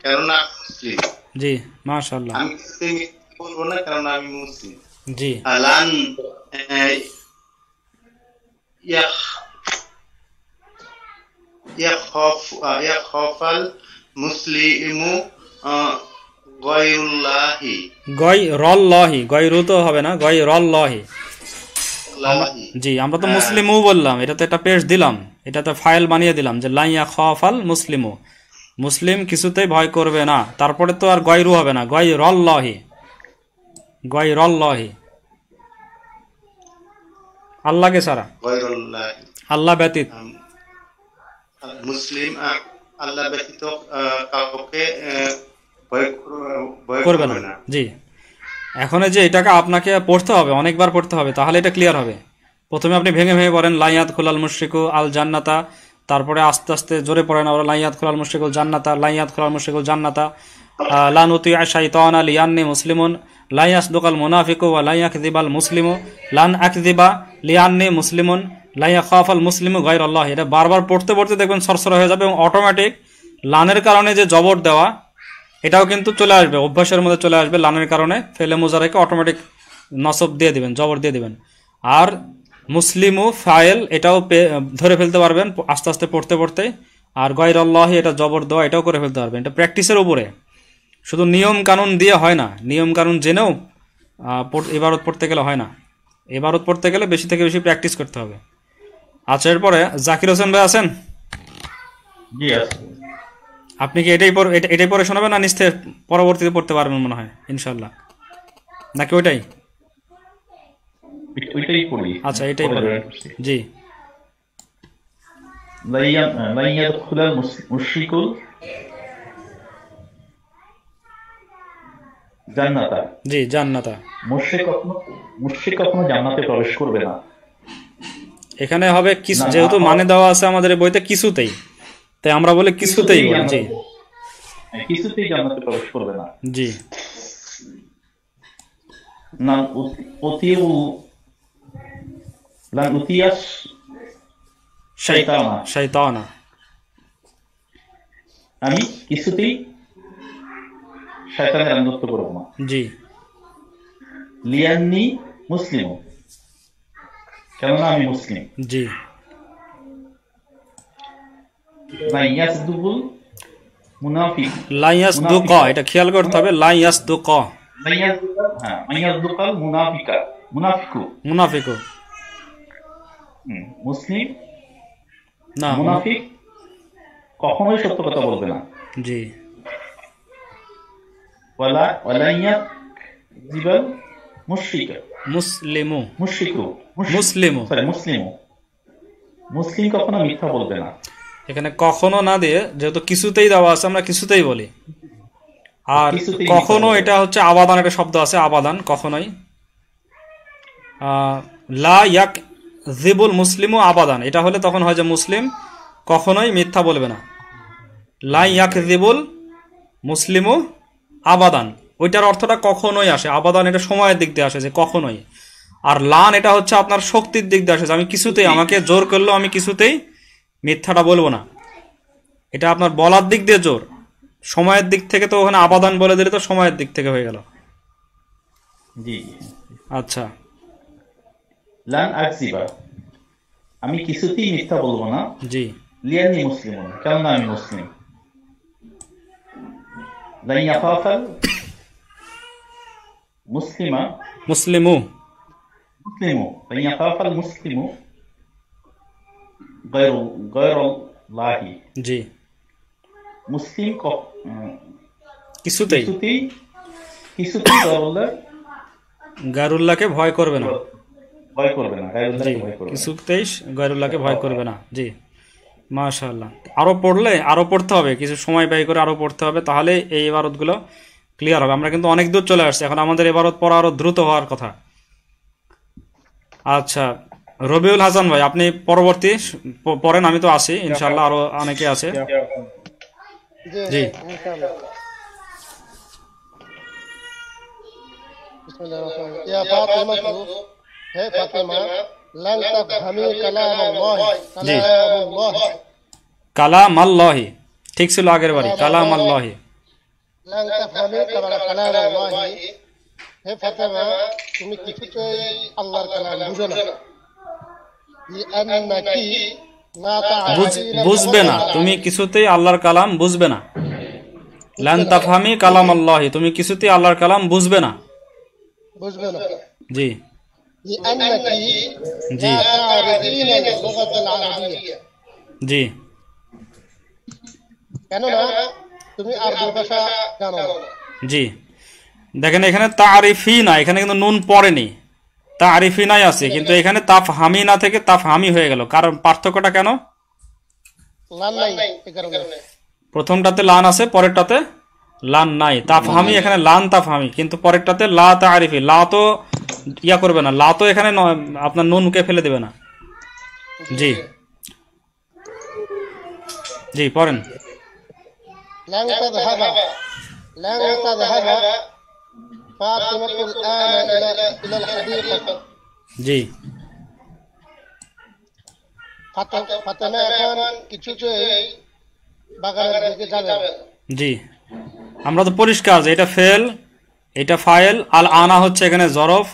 কেননা আমি মুসলিম। জি মাশাআল্লাহ, আমি কিছুতেই মিথ্যা বলবো না, কেননা আমি মুসলিম। জি লান ইয়াখ ইয়াখাফাল মুসলিমু গায়রুল্লাহি গয়রল্লাহি, গয়রু তো হবে না, গয়রল্লাহি। লাহি। জি আমরা তো মুসলিমও বললাম, এটা তো একটা পেশ দিলাম, এটা তো ফাইল বানিয়ে দিলাম যে লাইয়া খাফাল মুসলিমু, মুসলিম কিছুতেই ভয় করবে না। তারপরে তো আর গয়রু হবে না, গয়রল্লাহি, গয়রল্লাহি আল্লাহকে ছাড়া, গায়রুল্লাহি আল্লাহ ব্যতীত মুসলিম আল্লাহ ব্যতীত কাউকে ভয় করবে করবে না। না। জি এখন এই যে এটাকে আপনাকে পড়তে হবে, অনেকবার পড়তে হবে, তাহলে এটা ক্লিয়ার হবে। প্রথমে আপনি ভেঙে ভেঙে পড়েন লাইয়াত খুলাল মুশরিকু আল জান্নাতা, তারপরে আস্তে আস্তে জোরে পড়েন আবার লাইয়াত খুলাল মুশরিকুল জান্নাতা, লাইয়াত খুলাল মুশরিকুল জান্নাতা, লা নুতিআ শাইতানা লিয়ান্নি মুসলিমুন, লা ইয়াসদুকাল মুনাফিকু ওয়া লা ইয়াকযিবাল মুসলিমু, লান আকযিবা লিয়ান্নি মুসলিমুন, লা ইয়াখাফাল মুসলিমু গায়রাল্লাহ। এটা বারবার পড়তে পড়তে দেখবেন সরসর হয়ে যাবে এবং অটোমেটিক লানের কারণে যে জবর দেওয়া এটাও কিন্তু চলে আসবে, অভ্যাসের মধ্যে চলে আসবে। লানের কারণে ফেলে মুজারাকে অটোমেটিক নসব দিয়ে দিবেন, জবর দিয়ে দিবেন। আর মুসলিমু ফাইল এটাও ধরে ফেলতে পারবেন আস্তে আস্তে পড়তে পড়তে। আর গয়রল্লাহি এটা জবর দেওয়া এটাও করে ফেলতে পারবেন। এটা প্র্যাকটিসের উপরে, শুধু নিয়ম কানুন দিয়ে হয় না, নিয়ম কানুন জেনেও ইবারত পড়তে গেলে হয় না, ইবারত পড়তে গেলে বেশি থেকে বেশি প্র্যাকটিস করতে হবে। আচ্ছা এরপরে জাকির হোসেন ভাই আছেন? জি আছে। আপনি কি এটাই পরে শোনাবেন না নিশ্চয় পরবর্তীতে পড়তে পারবেন মনে হয় ইনশাল্লাহ, নাকি ওইটাই? ওইটাই পড়ি। আচ্ছা এটাই পড়ে, জি লাইয়াদখুলাল মুশরিকুল জান্নাতা, জি জান্নাতা। মুশরিক কখনো জান্নাতে প্রবেশ করবে না। এখানে হবে কিছু, যেহেতু মানে দেওয়া আছে আমাদের এই বইতে কিছুতেই, তাই আমরা বলি কিছুতেই বলি। জি কিছুতেই জান্নাতে প্রবেশ করবে না। জি লান উতিউ লান উতিয়াস শাইতানা, শাইতানা, আমি কিছুতেই শয়তানের আনুগত্য করব না। জি লিয়ান্নি মুসলিম, কেননা আমি মুসলিম। জি লাইয়াসদুকুল মুনাফিক, লাইয়াসদুক, এটা খেয়াল করতে হবে, লাইয়াসদুক, লাইয়াসদুকাল মুনাফিকু, মুনাফিকু মুসলিম না, মুনাফিক কখনোই সত্য কথা বলবে না। জি ওয়ালাইয়াকযিবাল মুশরিক, মুসলিমু, মুসলিমু মুসলিম কখনো মিথ্যা বলবে না। এখানে কখনো না দিয়ে যেহেতু কিছুতেই দেওয়া আছে আমরা কিছুতেই বলি। আর কখনো এটা হচ্ছে আবাদান, একটা শব্দ আছে আবাদান, কখনোই। লা ইয়াকযিবুল মুসলিমু আবাদান, এটা হলে তখন হয় যে মুসলিম কখনোই মিথ্যা বলবে না। লা ইয়াকযিবুল মুসলিমু আবাদান, ওইটার অর্থটা কখনোই আসে, আবাদান এটা সময়ের দিক দিয়ে আসে যে কখনোই। আর লান এটা হচ্ছে আপনার শক্তির দিক দিয়ে আসে যে আমি কিছুতেই, আমাকে জোর করলেও আমি কিছুতেই মিথ্যাটা বলবো না। এটা আপনার বলার দিক দিয়ে জোর, সময়ের দিক থেকে তো ওখানে আবাদান বলে দিলে তো সময়ের দিক থেকে হয়ে গেল। জি আচ্ছা লান আকযিবা, আমি কিছুতেই মিথ্যা বলবো না। জি লিয়ান্নি মুসলিম, কেননা আমি মুসলিম। লান ইয়াখাফাল মুসলিমু, লান ইয়াখাফাল মুসলিমু গায়রাল্লাহি, জি মুসলিম কিছুতেই গায়রুল্লাহকে ভয় করবে না, জি কিছুতেই গায়রুল্লাহকে ভয় করবে না। জি মাশাআল্লাহ। আরো পড়লে আরো পড়তে হবে, কিছু সময় ব্যয় করে আরো পড়তে হবে, তাহলে এই ইবারতগুলো ক্লিয়ার হবে। আমরা কিন্তু অনেক দূর চলে আসছি, এখন আমাদের ইবারত পড়া আরো দ্রুত হওয়ার কথা। আচ্ছা রবিউল হাসান ভাই আপনি পরবর্তী পড়েন, আমি তো আছি ইনশাআল্লাহ, আরো অনেকে আছে। জি ইনশাআল্লাহ। বিসমিল্লাহির রহমানির রহিম। ইয়া ফাতিমাতু হে ফাতেমা লান তাফহামি কালামাল্লাহ কালাম আল্লাহি, ঠিক ছিল আগের বাড়ি, কালাম আল্লাহি। লান তাফহামি কালামাল্লাহ, হে ফাতেমা তুমি কিছুতেই আল্লাহর কালাম বুঝো না। লিআন্নাকি লা তা'রিফিনা বুঝবে না, তুমি কিছুতেই আল্লাহর কালাম বুঝবে না। লান তাফহামি কালাম আল্লাহি, তুমি কিছুতেই আল্লাহর কালাম বুঝবে না। বুঝবে না। জি লিআন্নাকি জি লা তা'রিফিনা আল-লুগাতাল আরাবিয়্যা, জি কেননা তুমি আরবি ভাষা জানো না। জি দেখেন এখানে তারিফি না, এখানে কিন্তু নুন পড়েনি, তারিফি নাই আছে, কিন্তু এখানে তাফহামি না থেকে তাফহামি হয়ে গেল। কারণ পার্থক্যটা কেন? লান নাই এই কারণে। প্রথমটাতে লান আছে, পরেরটাতে লান নাই। তাফহামি এখানে লান তাফহামি, কিন্তু পরেরটাতে লা তারিফি। লা তো ইয়া করবে না, লা তো এখানে আপনার নুনকে ফেলে দেবে না। জি জি পড়েন। لن تذهب فاطمة الآن إلى الحديقة। জি ফাতেমা এখন কিছুতেই বাগানের দিকে যাবে না। জি আমরা তো পরিষ্কার যে এটা ফেল, এটা ফাইল, আল আনা হচ্ছে এখানে জরফ,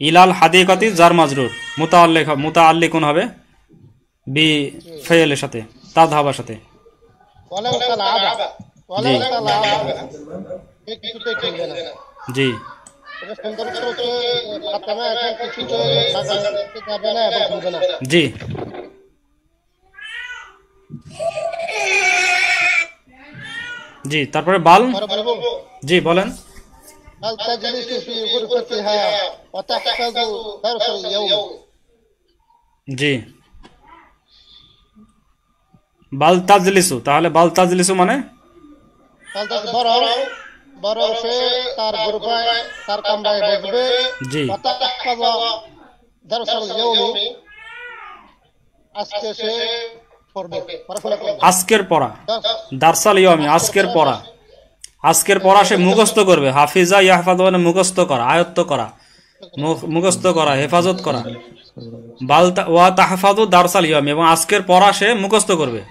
ইলাল হাদিকাতি জার মাজরুর, মুতাআল্লিকুন হবে বি ফাইলের সাথে, তাযহাবার সাথে। ওয়ালান তালাবা এই কিছুতেই খেলবে না। জি এটা সুন্দর করে ফাতেমা এখন কিছুতেই বাগানের দিকে যাবে না এবং খেলবে না। জি জি তারপরে বাল। পরে বলবো জি বলেন। هل تجلس في غرفتها وتحفظ درس اليوم। জি বাল তাজলিসু, তাহলে বাল তাজলিসু মানে বরং সে তার গ্রুপায় তার কামরায় বসবে। জি وتحفظ درس اليوم, আজকে সে পড়বে, পড়াশোনা করবে। আজকের পড়া, দারসাল ইয়ামি আজকের পড়া, আজকের পড়া সে মুখস্থ করবে। হাফিজা ইয়াহফাজ মানে মুখস্থ করা, আয়ত্ত করা, মুখস্থ করা, হেফাজত করা। বাল ওয়া তাহফাজু দারসাল ইয়ামি, এবং আজকের পড়া সে মুখস্থ করবে।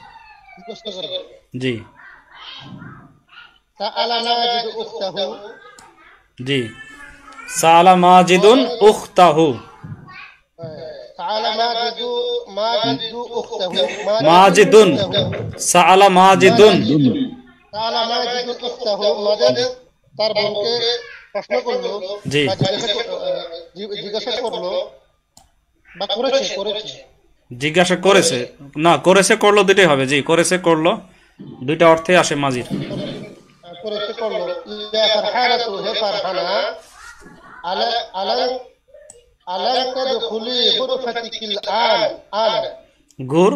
মুখস্থ করবে। জি সাআলা মাজিদ উখতাহু, জি সালা মাজিদুন উখতাহু, সাআলা মাজিদু উখতাহু, মাজিদুন সালা মাজিদুন, সাআলা মাজিদু উখতাহু, মাজিদ তার বোনকে প্রশ্ন করলো জি বা জিজ্ঞাসা করলো বা করেছে জিজ্ঞাসা করেছে, না করেছে করলো দুইটাই হবে। জি করেছে করলো দুইটা অর্থে আসে মাজির। করলো ইয়া ফারহানাতু, হে ফারহানা, আলান তাদখুলি গুরফাতিকিল আন। গুর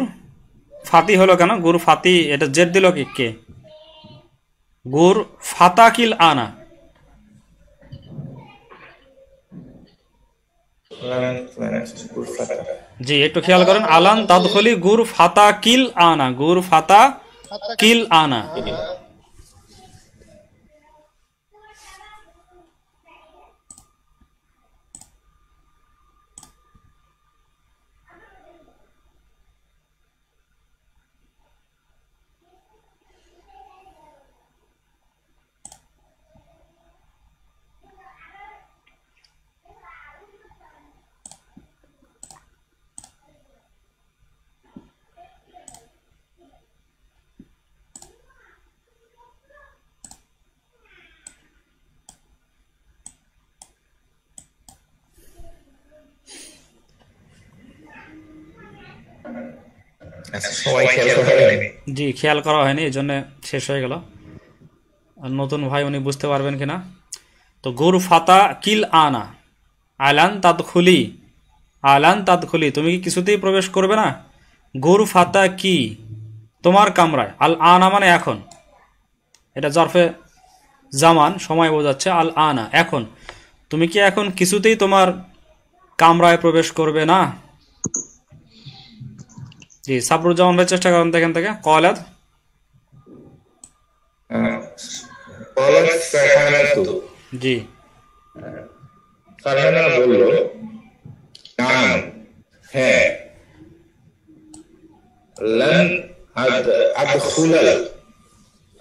ফাতি হলো কেন? গুর ফাতি এটা জেদ দিল কে? গুর ফাতাকিল আনা। জি একটু খেয়াল করেন, আলান তাদখুলি গুর ফাতাকিল আনা, গুর ফাতা কিল আনা। জি খেয়াল করা হয়নি, এই জন্য শেষ হয়ে গেল। আর নতুন ভাই উনি বুঝতে পারবেন কিনা। তো গুর ফাতা কিল আনা, আলান তাদখুলি, আলান তাদখুলি তুমি কি কিছুতেই প্রবেশ করবে না। গুর ফাতা কি তোমার কামরায়, আল আনা মানে এখন, এটা জরফে জামান সময় বোঝাচ্ছে। আল আনা এখন, তুমি কি এখন কিছুতেই তোমার কামরায় প্রবেশ করবে না। জি সাবরুজ্জামান ভাই চেষ্টা করেন দেখেন থেকে। কলাদ জি ফারহানা বলল হ্যাঁ, লান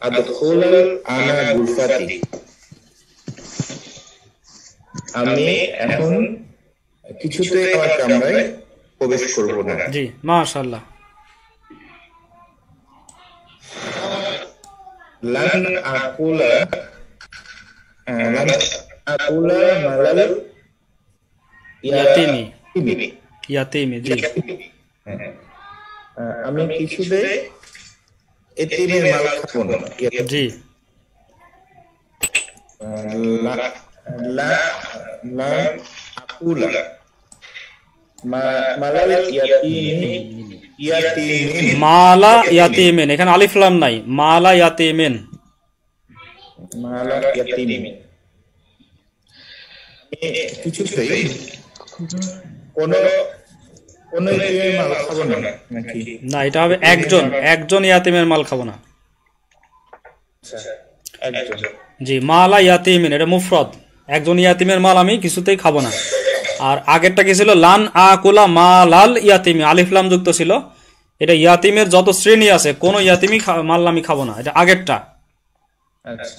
আদখুলাল আনা গুরফাতি, আমি এখন কিছুতে আমার কামরায় প্রবেশ করব না। জি, মাশাআল্লাহ। লান আকুলা মালাল ইয়াতিমি, ইয়াতিমি, ইয়াতিমি, জি আমি কিছুতে এতিমের মাল খাবো না। জি, মালা ইয়াতিমিন, এখানে আলিফ লাম নাই, মালা ইয়াতিমিন। কিছুতেই কোনো ইয়াতিমের মাল খাবো না নাকি? না, এটা হবে একজন ইয়াতিমের মাল খাবো না। জি, মালা ইয়াতিমিন এটা মুফরদ, একজন ইয়াতিমের মাল আমি কিছুতেই খাবো না। আর আগেরটা কি ছিল? লান আকুলা মালাল ইয়াতিমি, আলিফ লাম যুক্ত ছিল। এটা ইয়াতিমের যত শ্রেণী আছে কোন ইয়াতিমি মাল আমি খাবো না, এটা আগেরটা।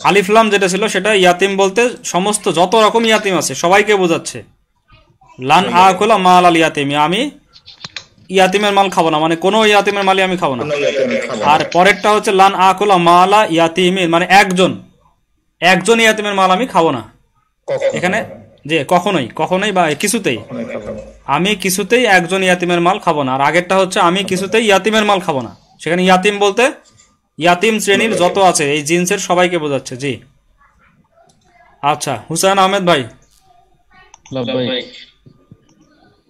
আলিফ লাম যেটা ছিল সেটা ইয়াতিম বলতে সমস্ত যত রকম ইয়াতিম আছে সবাইকে বোঝাচ্ছে। লান আকুলা মালাল ইয়াতিমি, আমি ইয়াতিমের মাল খাবো না, মানে কোনো ইয়াতিমের মালই আমি খাবো না। আর পরেরটা হচ্ছে লান আকুলা মালা ইয়াতিমিন, মানে একজন ইয়াতিমের মাল আমি খাবো না। এখানে যে কখনোই বা কিছুতেই, আমি কিছুতেই একজন ইয়াতিমের মাল খাবো না। আর আগেরটা হচ্ছে আমি কিছুতেই ইয়াতিমের মাল খাবো না, সেখানে ইয়াতিম বলতে ইয়াতিম শ্রেণীর যত আছে এই জিন্সের সবাইকে বোঝাচ্ছে। জি, আচ্ছা হুসাইন আহমেদ ভাই,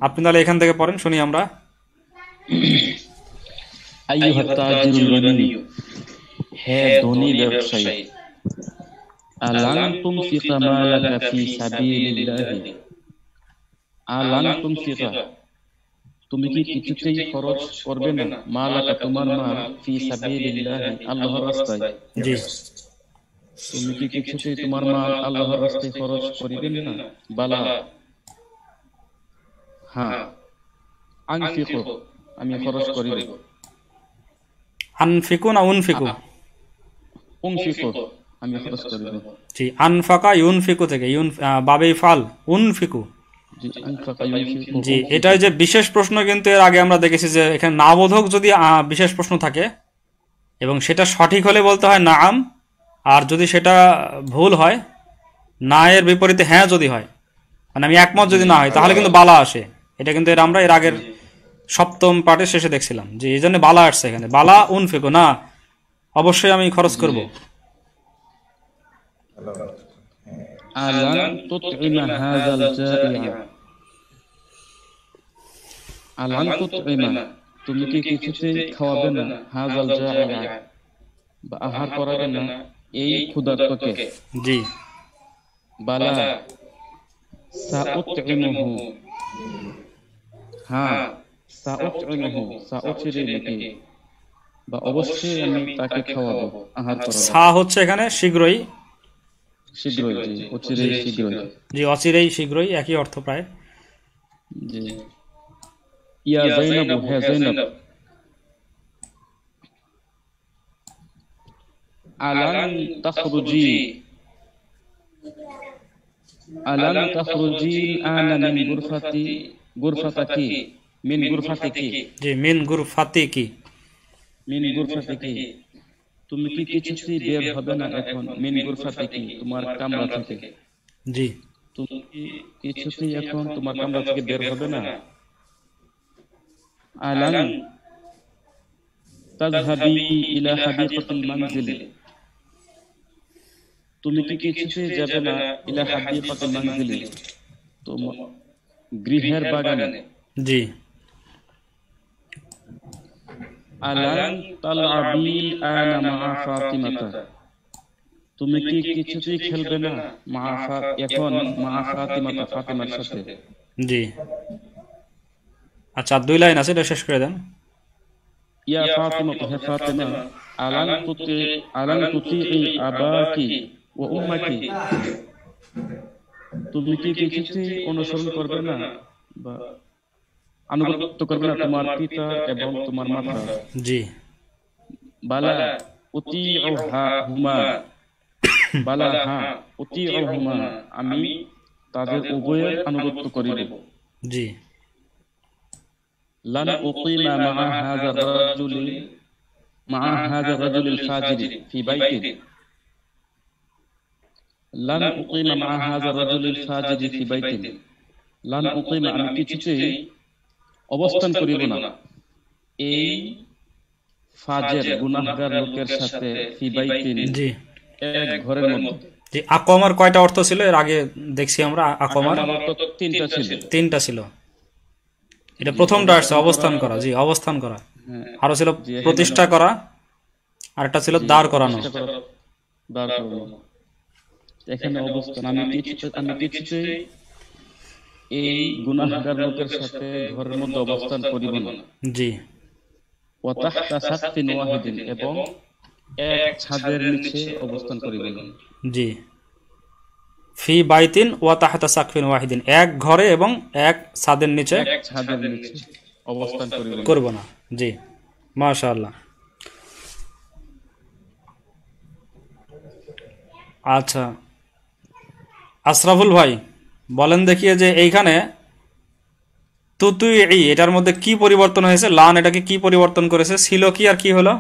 আপনি তাহলে এখান থেকে পড়েন, শুনি আমরা। আইয়ুহাত তাজিরুল গানি, হে ধনী ব্যবসায়ী, আলান তুমসিকা মালাকা ফি সাবিলিল্লাহি, আলান তুমসিকা তুমি কি কিছুতেই খরচ করবে না, মালাকা তোমার মাল, ফি সাবিলিল্লাহি আল্লাহর রাস্তায়। জি, তুমি কি কিছুতেই তোমার মাল আল্লাহর রাস্তায় খরচ করিবে না? বালা, হ্যাঁ, আনফিকু আমি খরচ করিব। আনফিকু না উনফিকু? উনফিকু আমি খরচ করিব। জি, আনফাকা ইউনফিকু থেকে বাবে ফাল উনফিকু। জি, এটাই যে বিশেষ প্রশ্ন, কিন্তু এর আগে আমরা দেখেছি যে এখানে নাবোধক যদি বিশেষ প্রশ্ন থাকে এবং সেটা সঠিক হলে বলতে হয় নাম, আর যদি সেটা ভুল হয় না এর বিপরীতে হ্যাঁ যদি হয়, মানে আমি একমত যদি না হয়, তাহলে কিন্তু বালা আসে। এটা কিন্তু আমরা এর আগের সপ্তম পাঠের শেষে দেখছিলাম যে এই জন্য বালা আসছে এখানে। বালা উনফিকু না, অবশ্যই আমি খরচ করব। আলান তুতইমা হাযাল জাইআ, আলান তুতইমা তুমি কি কিছুতেই খাওয়াবে না, হাযাল জাইআ বা আহার করাবে না এই ক্ষুধার্তকে। জি, বালা সাউতইমুহু, হ্যাঁ সাউতইমুহু, সাউচিরে নাকি বা অবশ্যই আমি তাকে খাওয়াবো, আহার করাবো। সা হচ্ছে এখানে শীঘ্রই, শীঘ্রই, জি অচিরেই শীঘ্রই। জি, অচিরেই শীঘ্রই একই অর্থ প্রায়। জি, ইয়া যায়নাবু, হে যায়নাব, আলান তাখরুজি, আলান তাখরুজি আনা মিন গুরফাতাকি, মিন গুরফাতিকি। জি, মিন গুরফাতিকি, মিন গুরফাতিকি তুমি কি কিছুতেই বের হবে না এখন, মিন গুরফাতিকি তোমার কামরা থেকে। জি, তুমি কি কিছুতেই এখন তোমার কামরা থেকে বের হবে না। আলান তাযহাবি ইলা হাদিকাতিল মানজিল, তুমি কি কিছুতেই যাবে না, ইলা হাদিকাতিল মানজিল তোমার গৃহের বাগানে। জি, আলান তালআবিল আনা মা ফাতিমাতা, তুমি কি কিছুতেই খেলবে না এখন মা ফাতিমাতা, ফাতিমার সাথে। জি, আচ্ছা 2 লাইন আছে, এটা শেষ করে দেন। ইয়া ফাতিমা, হে ফাতিমা, আলান তুতিই আবাকি ওয়া উম্মাকি, তুমি কি কিছুতেই অনুসরণ করবে না বা আনুগত্য করবে না তোমার পিতা এবং তোমার মাতা। জি বালা উতিউহুমা, বালা হ্যাঁ, উতিউহুমা আমি তাদের উভয়ের আনুগত্য করিব। জি লান উকিমা মা হাযা রাজুলিল ফাজিরি ফি বাইতিন, লান উকিমা মা হাযা রাজুলিল ফাজিরি ফি বাইতিন, লান উকিমা আমি কিছুতেই অবস্থান করিব না এই ফাজের গুনাহগার লোকের সাথে ফি বাইতিন জি এক ঘরের মধ্যে। জি আকমার কয়টা অর্থ ছিল এর আগে দেখছি আমরা? আকমার আমার তো তিনটা ছিল। তিনটা ছিল। এটা প্রথমটা আসছে অবস্থান করা। জি অবস্থান করা। আরো ছিল প্রতিষ্ঠা করা, আরেকটা ছিল দাঁড় করানো। দাঁড় করানো। এখানে অবস্থান আমি কিছুতেই এই গুনাহগার লোকের সাথে ঘরের মধ্যে অবস্থান করিব না। জি ওয়া তাহতা সাকফিন ওয়াহিদিন এবং এক ছাদের নিচে অবস্থান করিব না। জি ফি বাইতিন ওয়া তাহতা সাকফিন ওয়াহিদিন, এক ঘরে এবং এক ছাদের নিচে এক ছাদের নিচে অবস্থান করিব করব না। জি মাশাআল্লাহ। আচ্ছা আশরাফুল ভাই বলেন দেখিয়ে যে এইখানে তুতুই এটার মধ্যে কি পরিবর্তন হয়েছে? লান এটাকে কি পরিবর্তন করেছে? ছিল কি আর কি হলো?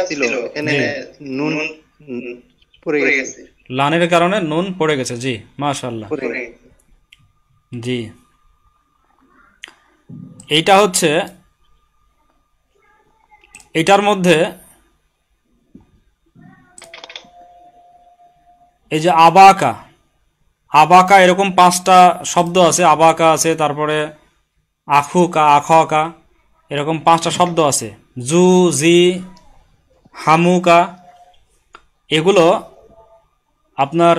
ছিল এখানে নুন পড়ে গেছে, লানের কারণে নুন পড়ে গেছে। জি মাশাআল্লাহ। জি এইটা হচ্ছে এটার মধ্যে এই যে আবাকা, আবাকা এরকম 5টা শব্দ আছে। আবাকা আছে, তারপরে আখুকা, আখকা, এরকম 5টা শব্দ আছে। জু, জি, হামুকা, এগুলো আপনার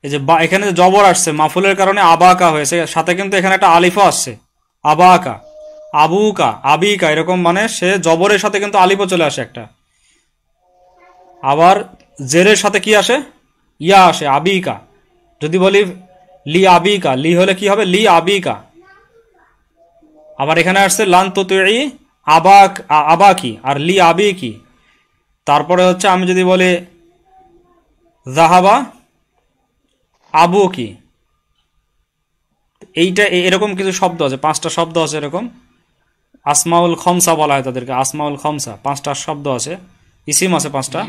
এই যে এখানে যে জবর আসছে মাফুলের কারণে আবাকা হয়েছে, সাথে কিন্তু এখানে একটা আলিফও আসছে। আবাকা, আবুকা, আবিকা, এরকম মানে সে জবরের সাথে কিন্তু আলিফও চলে আসে একটা। আবার জেরের সাথে কি আসে? ইয়া আসে, আবিকা। যদি বলি লি আবিকা, লি হলে কি হবে? লি আবিকা। আবার এখানে আসছে লান তুতুই আবাকি আর লি আবিকি। তারপরে হচ্ছে আমি যদি বলি জাহাবা আবু কি, এইটা এরকম কিছু শব্দ আছে, 5টা শব্দ আছে এরকম। আসমাউল খমসা বলা হয় তাদেরকে, আসমাউল খমসা, 5টা শব্দ আছে, ইসিম আছে 5টা,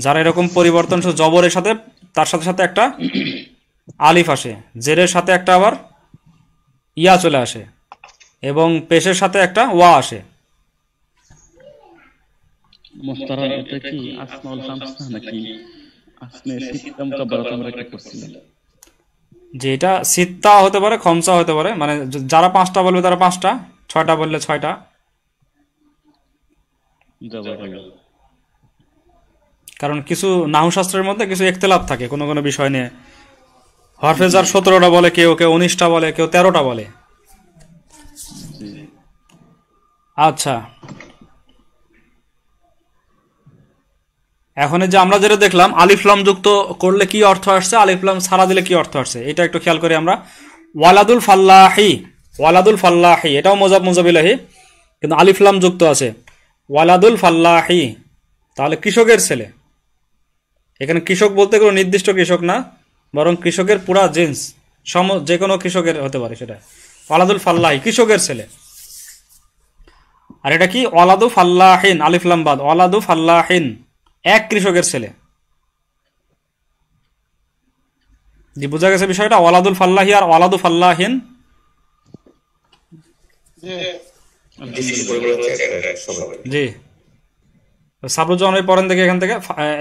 যারা এরকম পরিবর্তন জবরের সাথে তার সাথে সাথে একটা আলিফ আসে, জেরের সাথে একটা আবার ইয়া চলে আসে, এবং পেশের সাথে একটা ওয়া আসে। মুহতারাম এটা কি আসমাউল খামসা নাকি আসমে সিত্তা মুকাব্বারাত আমরা কি করছিলাম? যে এটা সিত্তা হতে পারে, খমসা হতে পারে, মানে যারা 5টা বলবে তারা 5টা, 6টা বললে 6টা। কারণ কিছু নাহু শাস্ত্রের মধ্যে কিছু ইখতিলাফ থাকে কোনো কোনো বিষয় নিয়ে। হরফে জার 17টা বলে, কেউ 19টা বলে, কেউ 13টা বলে। আচ্ছা এখন যে আমরা যেটা দেখলাম আলিফলাম যুক্ত করলে কি অর্থ আসছে, আলিফলাম ছাড়া দিলে কি অর্থ আসছে, এটা একটু খেয়াল করি আমরা। ওয়ালাদুল ফাল্লাহি, ওয়ালাদুল ফাল্লাহি এটাও মুজাব মুজাবিলাহি, কিন্তু আলিফলাম যুক্ত আছে। ওয়ালাদুল ফাল্লাহি তাহলে কৃষকের ছেলে। এখানে কৃষক বলতে কোনো নির্দিষ্ট কৃষক না, বরং কৃষকের পুরা জিন্স, যে কোনো কৃষকের হতে পারে সেটা। ওয়ালাদুল ফাল্লাহি কৃষকের ছেলে। আর এটা কি? ওয়ালাদু ফাল্লাহিন, আলিফলাম বাদ, ওয়ালাদু ফাল্লাহিন এক কৃষকের ছেলে। জি বোঝা গেছে বিষয়টা? ওয়ালাদুল ফাল্লাহি আর ওয়ালাদু ফাল্লাহিন। জি সাবরুজ্জামান ভাই পড়েন দেখে এখান থেকে,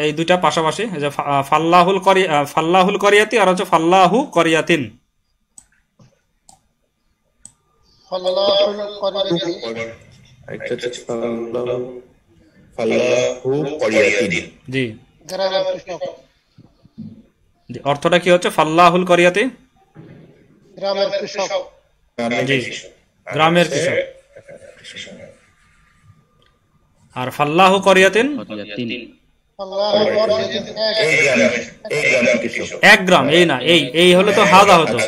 এই দুইটা পাশাপাশি, যে ফাল্লাহুল করিয়াতি আর হচ্ছে ফাল্লাহু করিয়াতিন। জি অর্থটা কি হচ্ছে? ফাল্লাহুল করিয়াতি গ্রামের কৃষক। জি গ্রামের কৃষক। আর ফাল্লাহু করিয়াতিন আল্লাহ আকবার যেদিন এই গ্রামের কৃষক। 1 গ্রাম, এই না, এই হলে তো হাদা হতো।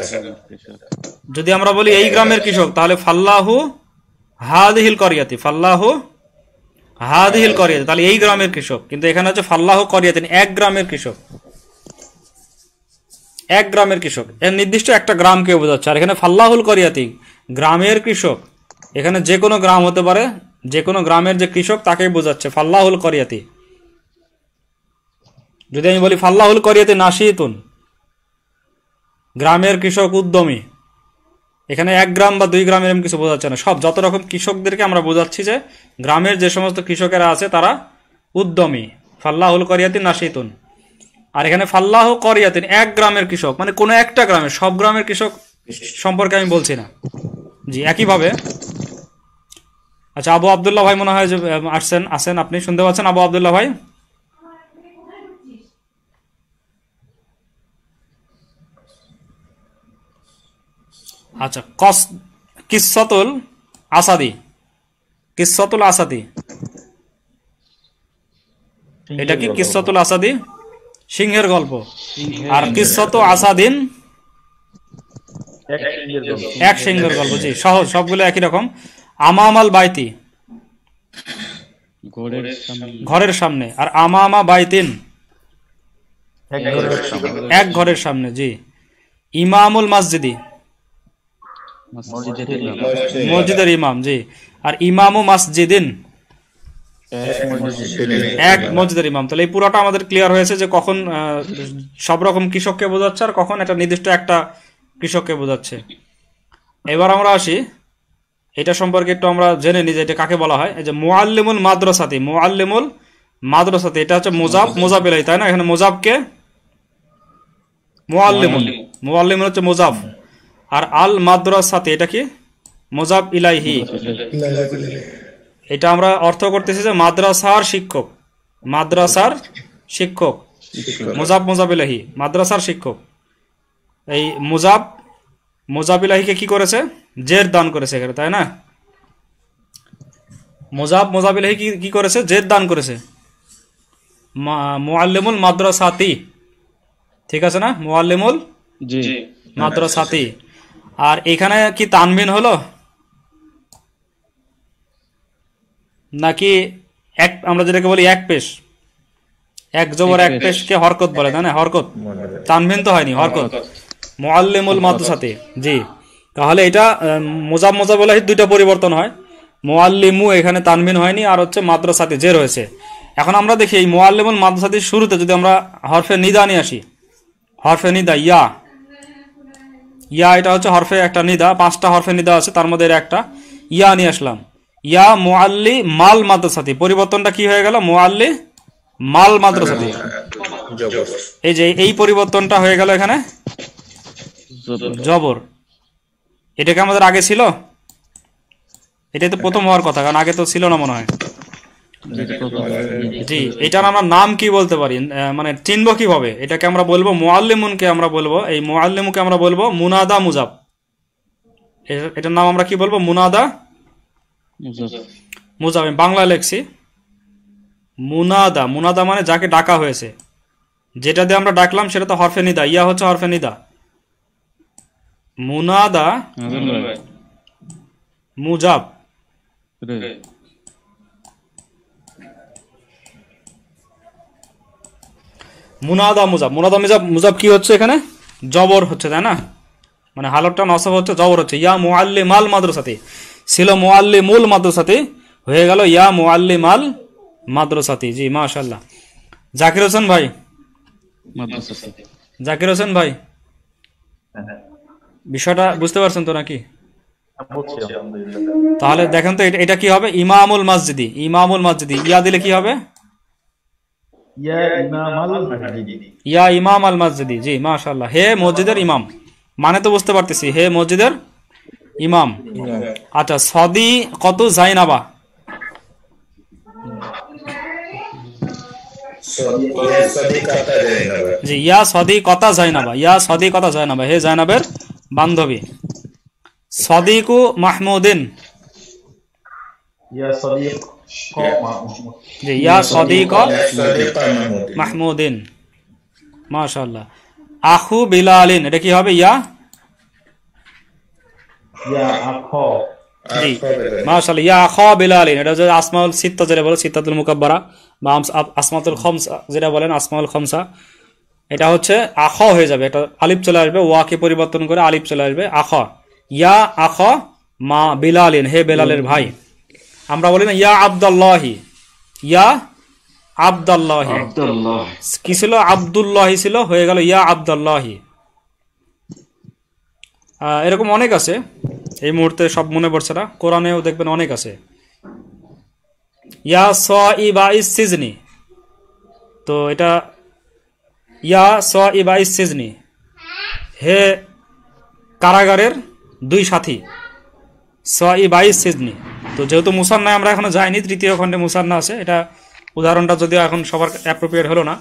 যদি আমরা বলি এই গ্রামের কৃষক, তাহলে ফাল্লাহু হাদিহিল করিয়াতি, ফাল্লাহু হাদিহিল করিয়াতি, তাহলে এই গ্রামের কৃষক। কিন্তু এখানে হচ্ছে ফাল্লাহু করিয়াতিন, 1 গ্রামের কৃষক, 1 গ্রামের কৃষক, এর নির্দিষ্ট একটা গ্রামকে বোঝাচ্ছে। আর এখানে ফাল্লাহুল করিয়াতি, গ্রামের কৃষক, এখানে যে কোনো গ্রাম হতে পারে, যে কোনো গ্রামের যে কৃষক তাকেই বোঝাচ্ছে ফাল্লাহুল করিয়াতি। যদি আমি বলি ফাল্লাহুল করিয়াতি নাশিতুন, গ্রামের কৃষক উদ্যমী, এখানে 1 গ্রাম বা 2 গ্রাম এরকম কিছু বোঝাচ্ছে না, সব যত রকম কৃষকদেরকে আমরা বোঝাচ্ছি যে গ্রামের যে সমস্ত কৃষকেরা আছে তারা উদ্যমী। ফাল্লাহুল করিয়াতি নাশিতুন। আর এখানে ফাল্লাহু করিয়াতিন, 1 গ্রামের কৃষক, মানে কোনো একটা গ্রামের, সব গ্রামের কৃষক সম্পর্কে আমি বলছি না। জি, একইভাবে আচ্ছা, আবু আব্দুল্লাহ ভাই মনে হয় যে আসেন, আপনি শুনতে পাচ্ছেন আবু আব্দুল্লাহ ভাই? আচ্ছা, কিসসাতুল আসাদি, কিসসাতুল আসাদি, এটা কি? কিসসাতুল আসাদি সিংহের গল্প, আর কিসসাতু আসাদিন 1 সিংহের গল্প। জি, সহজ, সবগুলো একই রকম। আমামাল বাইতি, ঘরের সামনে, আর আমামা বাইতিন 1 ঘরের সামনে। জি, ইমামুল মসজিদি, মসজিদের ইমাম। জি, আর ইমামু মসজিদিন 1 মসজিদের ইমাম। তাহলে এই পুরোটা আমাদের ক্লিয়ার হয়েছে যে কখন সব রকম কৃষককে বোঝাচ্ছে আর কখন এটা নির্দিষ্ট একটা কৃষককে বোঝাচ্ছে। এবার আমরা আসি এটা সম্পর্কে একটু আমরা জেনে নিই যে এটা কাকে বলা হয়। এই যে মুআল্লিমুল মাদ্রাসাতি, মুআল্লিমুল মাদ্রাসাতি, এটা হচ্ছে মুজাফ ইলাইহি, তাই না? এখানে মুজাফকে মুআল্লিমুল হচ্ছে মুজাফ, আর আল মাদ্রাসাতি এটা কি? মুজাফ ইলাইহি। এটা আমরা অর্থ করতেছি যে মাদ্রাসার শিক্ষক, মাদ্রাসার শিক্ষক, মুজাফ ইলাইহি, মাদ্রাসার শিক্ষক। এই মুজাফ ইলাইহিকে কি করেছে? জের দান করেছে এখানে, তাই না? মুজাফ ইলাইহি কি করেছে? জের দান করেছে। মুআল্লিমুল মাদ্রাসাতি, ঠিক আছে না? মুআল্লিমুল মাদ্রাসাতি। আর এখানে কি তানবিন হলো নাকি আমরা যেটাকে বলি 1 পেশ, 1 জবর 1 পেশকে হরকত বলে, তাই না? হরকত, তানবিন তো হয়নি, হরকত। মুআল্লিমুল মাদ্রাসাতি। জি, তাহলে এটা মুজাফ ইলাইহি 2টা পরিবর্তন হয়। মুআল্লিমু এখানে তানবিন হয়নি, আর হচ্ছে মাদ্রাসাতি জের হয়েছে। এখন আমরা দেখি এই মুআল্লিমুল মাদ্রাসাতির শুরুতে যদি আমরা হরফে নিদা নিয়ে আসি, হরফে নিদা ইয়া, এটা হচ্ছে হরফে একটা নিদা, 5টা হরফে নিদা আছে, তার মধ্যে একটা ইয়া নিয়ে আসলাম। ইয়া মুআল্লি মাল মাদ্রাসাতি, পরিবর্তনটা কি হয়ে গেল? মুআল্লি মাল মাদ্রাসাতি। এই যে এই পরিবর্তনটা হয়ে গেল এখানে জবর। এটাকে আমাদের আগে ছিল? এটাই তো প্রথম হওয়ার কথা, কারণ আগে তো ছিল না মনে হয়। জি, এটার আমরা নাম কি বলতে পারি, মানে চিনবো কিভাবে? এটাকে আমরা বলবো মুআল্লিমুনকে আমরা বলবো, এই মুআল্লিমুকে আমরা বলবো মুনাদা মুজাফ। এটার নাম আমরা কি বলবো? মুনাদা মুজাফ। আমি বাংলা লেখছি মুনাদা। মুনাদা মানে যাকে ডাকা হয়েছে, যেটা দিয়ে আমরা ডাকলাম সেটা তো হরফে নিদা, ইয়া হচ্ছে হরফে নিদা। মুনাদা মুজাফ। মুনাদা মুজাফ কি হচ্ছে এখানে? জবর হচ্ছে, তাই না? মানে হালতটা নসব হচ্ছে, জবর হচ্ছে। ইয়া মুআল্লিমাল মাদ্রাসাতি ছিল মুআল্লিমুল মাদ্রাসাতি, হয়ে গেল ইয়া মুআল্লিমাল মাদ্রাসাতি। জি, মাশাআল্লাহ। জাকির হোসেন ভাই, বিষয়টা বুঝতে পারছেন তো নাকি? তাহলে দেখেন তো এটা কি হবে? ইমামুল মসজিদি, ইয়া দিলে কি হবে? ইয়া ইমাম আল মসজিদি। জি, মাশাআল্লাহ। হে মসজিদের ইমাম, মানে তো বুঝতে পারতেছি, হে মসজিদের ইমাম। আচ্ছা, সদি কত জাইনাবা, জি, ইয়া সদি কথা জাইনাবা, হে জাইনাবের বান্ধবী। সদিকু মাহমুদিন, জি, ইয়া সাদিক সাদিকা মাহমুদ। মাহমুদিন, মাশাআল্লাহ। আখু বিলালিন, এটা কি হবে? ইয়া ইয়া আখ জি, মাশাআল্লাহ, ইয়া আখা বিলালিন, এটা হচ্ছে আসমাউল সিত্তা যেটা বলে, সিত্তাতুল মুকাব্বারা বা আসমাতুল খামসা যেটা বলেন, আসমাউল খামসা। এটা হচ্ছে আখা হয়ে যাবে, এটা আলিফ চলে আসবে, ওয়াকে পরিবর্তন করে আলিফ চলে আসবে, আখা। ইয়া আখা মা বিলালিন, হে বেলালের ভাই। আমরা বলি না ইয়া আব্দুল্লাহি, ইয়া আব্দুল্লাহি, আব্দুল্লাহ কি ছিল? আব্দুল্লাহি ছিল, হয়ে গেল ইয়া আব্দুল্লাহি। এরকম অনেক আছে, এই মুহূর্তে সব মনে পড়ছে না, কোরআনেও দেখবেন অনেক আছে। ইয়া সাইবা ইস-সিজনি, তো এটা ইয়া সাইবা ইস-সিজনি, হে কারাগারের দুই সাথী, সাইবা ইস-সিজনি। তো যেহেতু মুসান্না আমরা এখনো যাইনি, তৃতীয় খণ্ডে মুসান্না আছে, এটা উদাহরণটা যদিও এখন সবার অ্যাপ্রোপ্রিয়েট হলো না।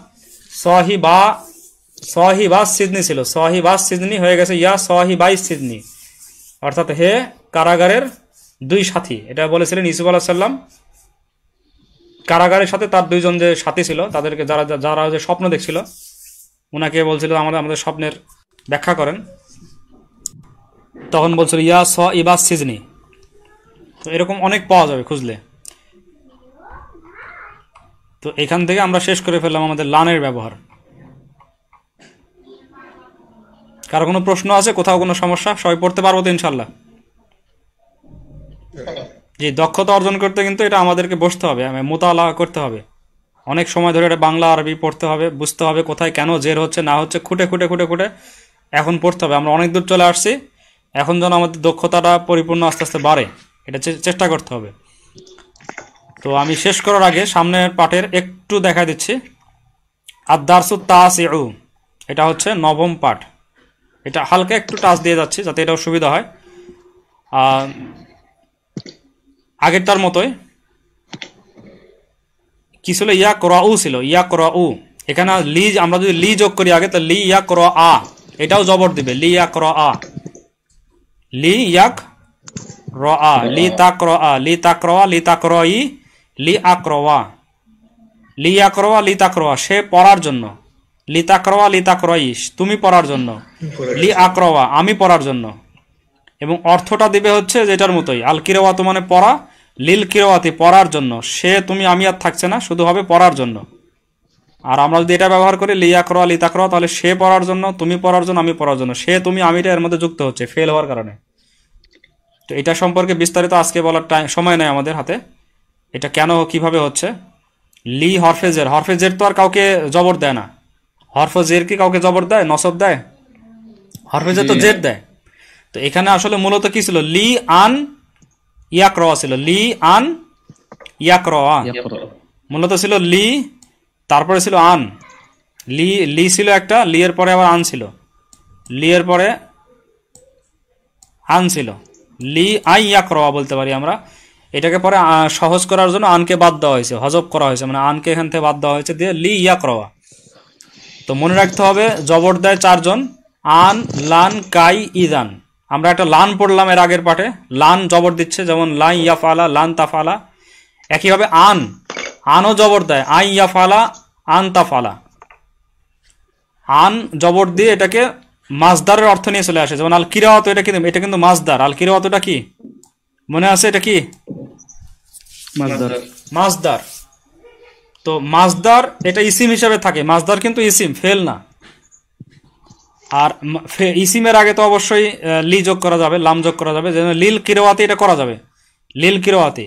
সাহিবা সিজনি ছিল, সাহিবা সিজনি হয়ে গেছে ইয়া সাহিবা সিজনি, অর্থাৎ হে কারাগারের দুই সাথী। এটা বলেছিলেন ইউসুফ আলাইহিস সালাম কারাগারের সাথে তার দুইজন যে সাথী ছিল, তাদেরকে যারা যারা যে স্বপ্ন দেখছিল, ওনাকে বলছিল আমাদের স্বপ্নের ব্যাখ্যা করেন। তখন বলছিল ইয়া সাহিবা সিজনি। তো এরকম অনেক পাওয়া যাবে খুঁজলে। তো এখান থেকে আমরা শেষ করে ফেললাম আমাদের লানের ব্যবহার। কারো কোনো প্রশ্ন আছে, কোথাও কোনো সমস্যা? সবাই পড়তে পারবো তো ইনশাল্লাহ? জি, দক্ষতা অর্জন করতে কিন্তু এটা আমাদেরকে বসতে হবে, মোতালা করতে হবে, অনেক সময় ধরে এটা বাংলা আরবি পড়তে হবে, বুঝতে হবে কোথায় কেন জের হচ্ছে না হচ্ছে, খুঁটে খুঁটে খুঁটে খুঁটে এখন পড়তে হবে। আমরা অনেক দূর চলে আসছি, এখন যেন আমাদের দক্ষতাটা পরিপূর্ণ আস্তে আস্তে বাড়ে, এটা চেষ্টা করতে হবে। তো আমি শেষ করার আগে সামনের পাঠের একটু দেখা দিচ্ছি। আদ-দারসু তাসিউ, এটা হচ্ছে নবম পাঠ। এটা হালকা একটু টাচ দিয়ে যাচ্ছি যাতে এটাও সুবিধা হয়। আগেরটার মতোই কি ছিল? ইয়া করাউ ছিল, ইয়া করাউ। এখানে লি, আমরা যদি লি যোগ করি আগে, তো লি ইয়া করা, এটাও জবর দিবে, লি ইয়া করা, লি ইয়াক রা, লি তাকরা, লি তাকরা, লি তাকরাই, লি আকরা, লি আকরা, লি তাকরা, সে পড়ার জন্য, লি তাকরা, লি তাকরাই, তুমি পড়ার জন্য, লি আকরা, আমি পড়ার জন্য। এবং অর্থটা দিবে হচ্ছে যেটার মতোই, আল কিরাওয়াতু মানে পড়া, লিল কিরাওয়াতি পড়ার জন্য, সে তুমি আমি আর থাকছে না, শুধু হবে পড়ার জন্য। আর আমরা যদি এটা ব্যবহার করি লি আকরা, লি তাকরা, তাহলে সে পড়ার জন্য, তুমি পড়ার জন্য, আমি পড়ার জন্য, সে তুমি আমিটা এর মধ্যে যুক্ত হচ্ছে ফেল হওয়ার কারণে। তো এটা সম্পর্কে বিস্তারিত আজকে বলার সময় নেই আমাদের হাতে, এটা কেন কিভাবে হচ্ছে। লি হরফেজের, হরফেজের তো আর কাউকে জবর দেয় না, হরফেজের কি কাউকে জবর দেয়, নসব দেয়? হরফেজের তো জের দেয়। তো এখানে আসলে মূলত কি ছিল? লি আন ইয়াকরা ছিল, লি আন ইয়াকরা, মূলত ছিল লি, তারপরে ছিল আন, লি ছিল একটা, লি এর পরে আবার আন ছিল, লি এর পরে আন ছিল, লি আই ইয়াকরা বলতে পারি আমরা। এটাকে পরে সহজ করার জন্য আনকে বাদ দেওয়া হয়েছে, হজব করা হয়েছে, মানে আনকে এখান থেকে বাদ দেওয়া হয়েছে, দিয়ে লি ইয়াকরা। তো মনে রাখতে হবে জবর দেয় চারজন, আন, লান, কাই, ইদান। আমরা একটা লান পড়লাম এর আগের পাঠে, লান জবর দিচ্ছে, যেমন লাই ইয়াফালা, লান তাফালা। একইভাবে আনও জবর দেয়, আই ইয়াফালা, আন তাফালা। আন জবর দিয়ে এটাকে মাসদারের অর্থ নিয়ে চলে আসে, যেমন আল কিরাওয়াত, এটা কিন্তু মাসদার। আল কিরাওয়াতটা কি মনে আছে? এটা কি মাসদার। তো মাসদার এটা ইসিম হিসাবে থাকে, মাসদার কিন্তু ইসিম, ফেল না। আর ইসিমের আগে তো অবশ্যই লি যোগ করা যাবে, লাম যোগ করা যাবে, যেমন লিল কিরাওয়াতি, এটা করা যাবে লিল কিরাওয়াতি,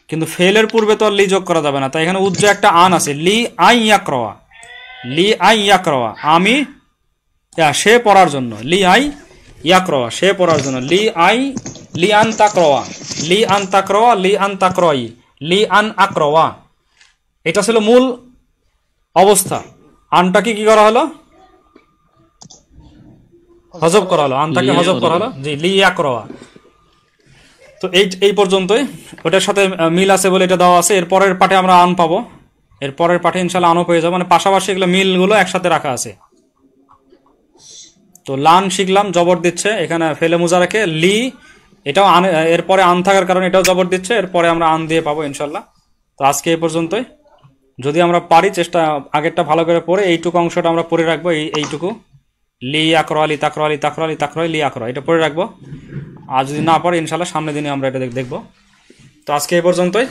কিন্তু ফেলের পূর্বে তো আর লি যোগ করা যাবে না। তাই এখানে উজ্জ একটা আন আছে, লি আই ইয়াকরা, লি আই ইয়াকরা, আমি, সে পড়ার জন্য, লি আই ইয়াকরা, সে পড়ার জন্য, লি আই, লি আন তাকরা, লি আন তাকরা, লি আন তাকরাই, লি আন আকরা। এটা ছিল মূল অবস্থা। আনটাকে কি করা হলো? হজব করা হলো, আনটাকে হজব করা হলো, জি, লি ইয়াকরা। তো এই পর্যন্তই, ওটার সাথে মিল আছে বলে এটা দেওয়া আছে। এর পরের পাঠে আমরা আন পাবো, এর পরের পাঠে ইনশাল্লাহ আনও পেয়ে যাবো, মানে পাশাপাশি এগুলো মিলগুলো একসাথে রাখা আছে। তো লান শিখলাম, জবর দিচ্ছে এখানে ফেলে মুজারাকে, লি, এটাও এরপরে আন থাকার কারণে এটাও জবর দিচ্ছে, এরপরে আমরা আন দিয়ে পাবো ইনশাল্লাহ। তো আজকে এই পর্যন্তই। যদি আমরা পারি চেষ্টা আগেরটা ভালো করে পড়ে এইটুকু অংশটা আমরা পড়ে রাখবো, এইটুকু লি আকরা আলি তাকরা আলি তাকরা আলি তাকরা লি আকরা, এটা পড়ে রাখবো। আর যদি না পারি ইনশাল্লাহ সামনের দিনে আমরা এটা দেখবো। তো আজকে এই পর্যন্তই,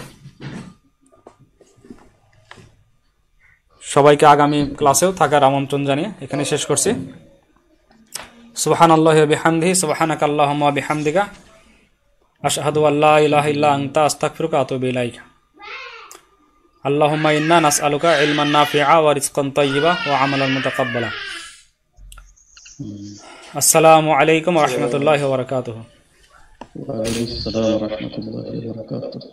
সবাইকে আগামী ক্লাসেও থাকার আমন্ত্রণ জানিয়ে এখানে শেষ করছি। সুবহানাল্লাহি ওয়া বিহামদিহি সুবহানাকা আল্লাহুম্মা ওয়া বিহামদিকা আশহাদু আল্লা ইলাহা ইল্লা আনতা আস্তাগফিরুকা ওয়া আতুবু ইলাইক। আল্লাহুম্মা ইন্না নাসআলুকা ইলমান নাফিআ ওয়া রিজকান তাইয়্যিবা ওয়া আমালান মুতাকাব্বালা। আসসালামু আলাইকুম ওয়া রাহমাতুল্লাহি ওয়া বারাকাতুহু। ওয়া আলাইকুম আসসালাম ওয়া রাহমাতুল্লাহি ওয়া বারাকাতুহু।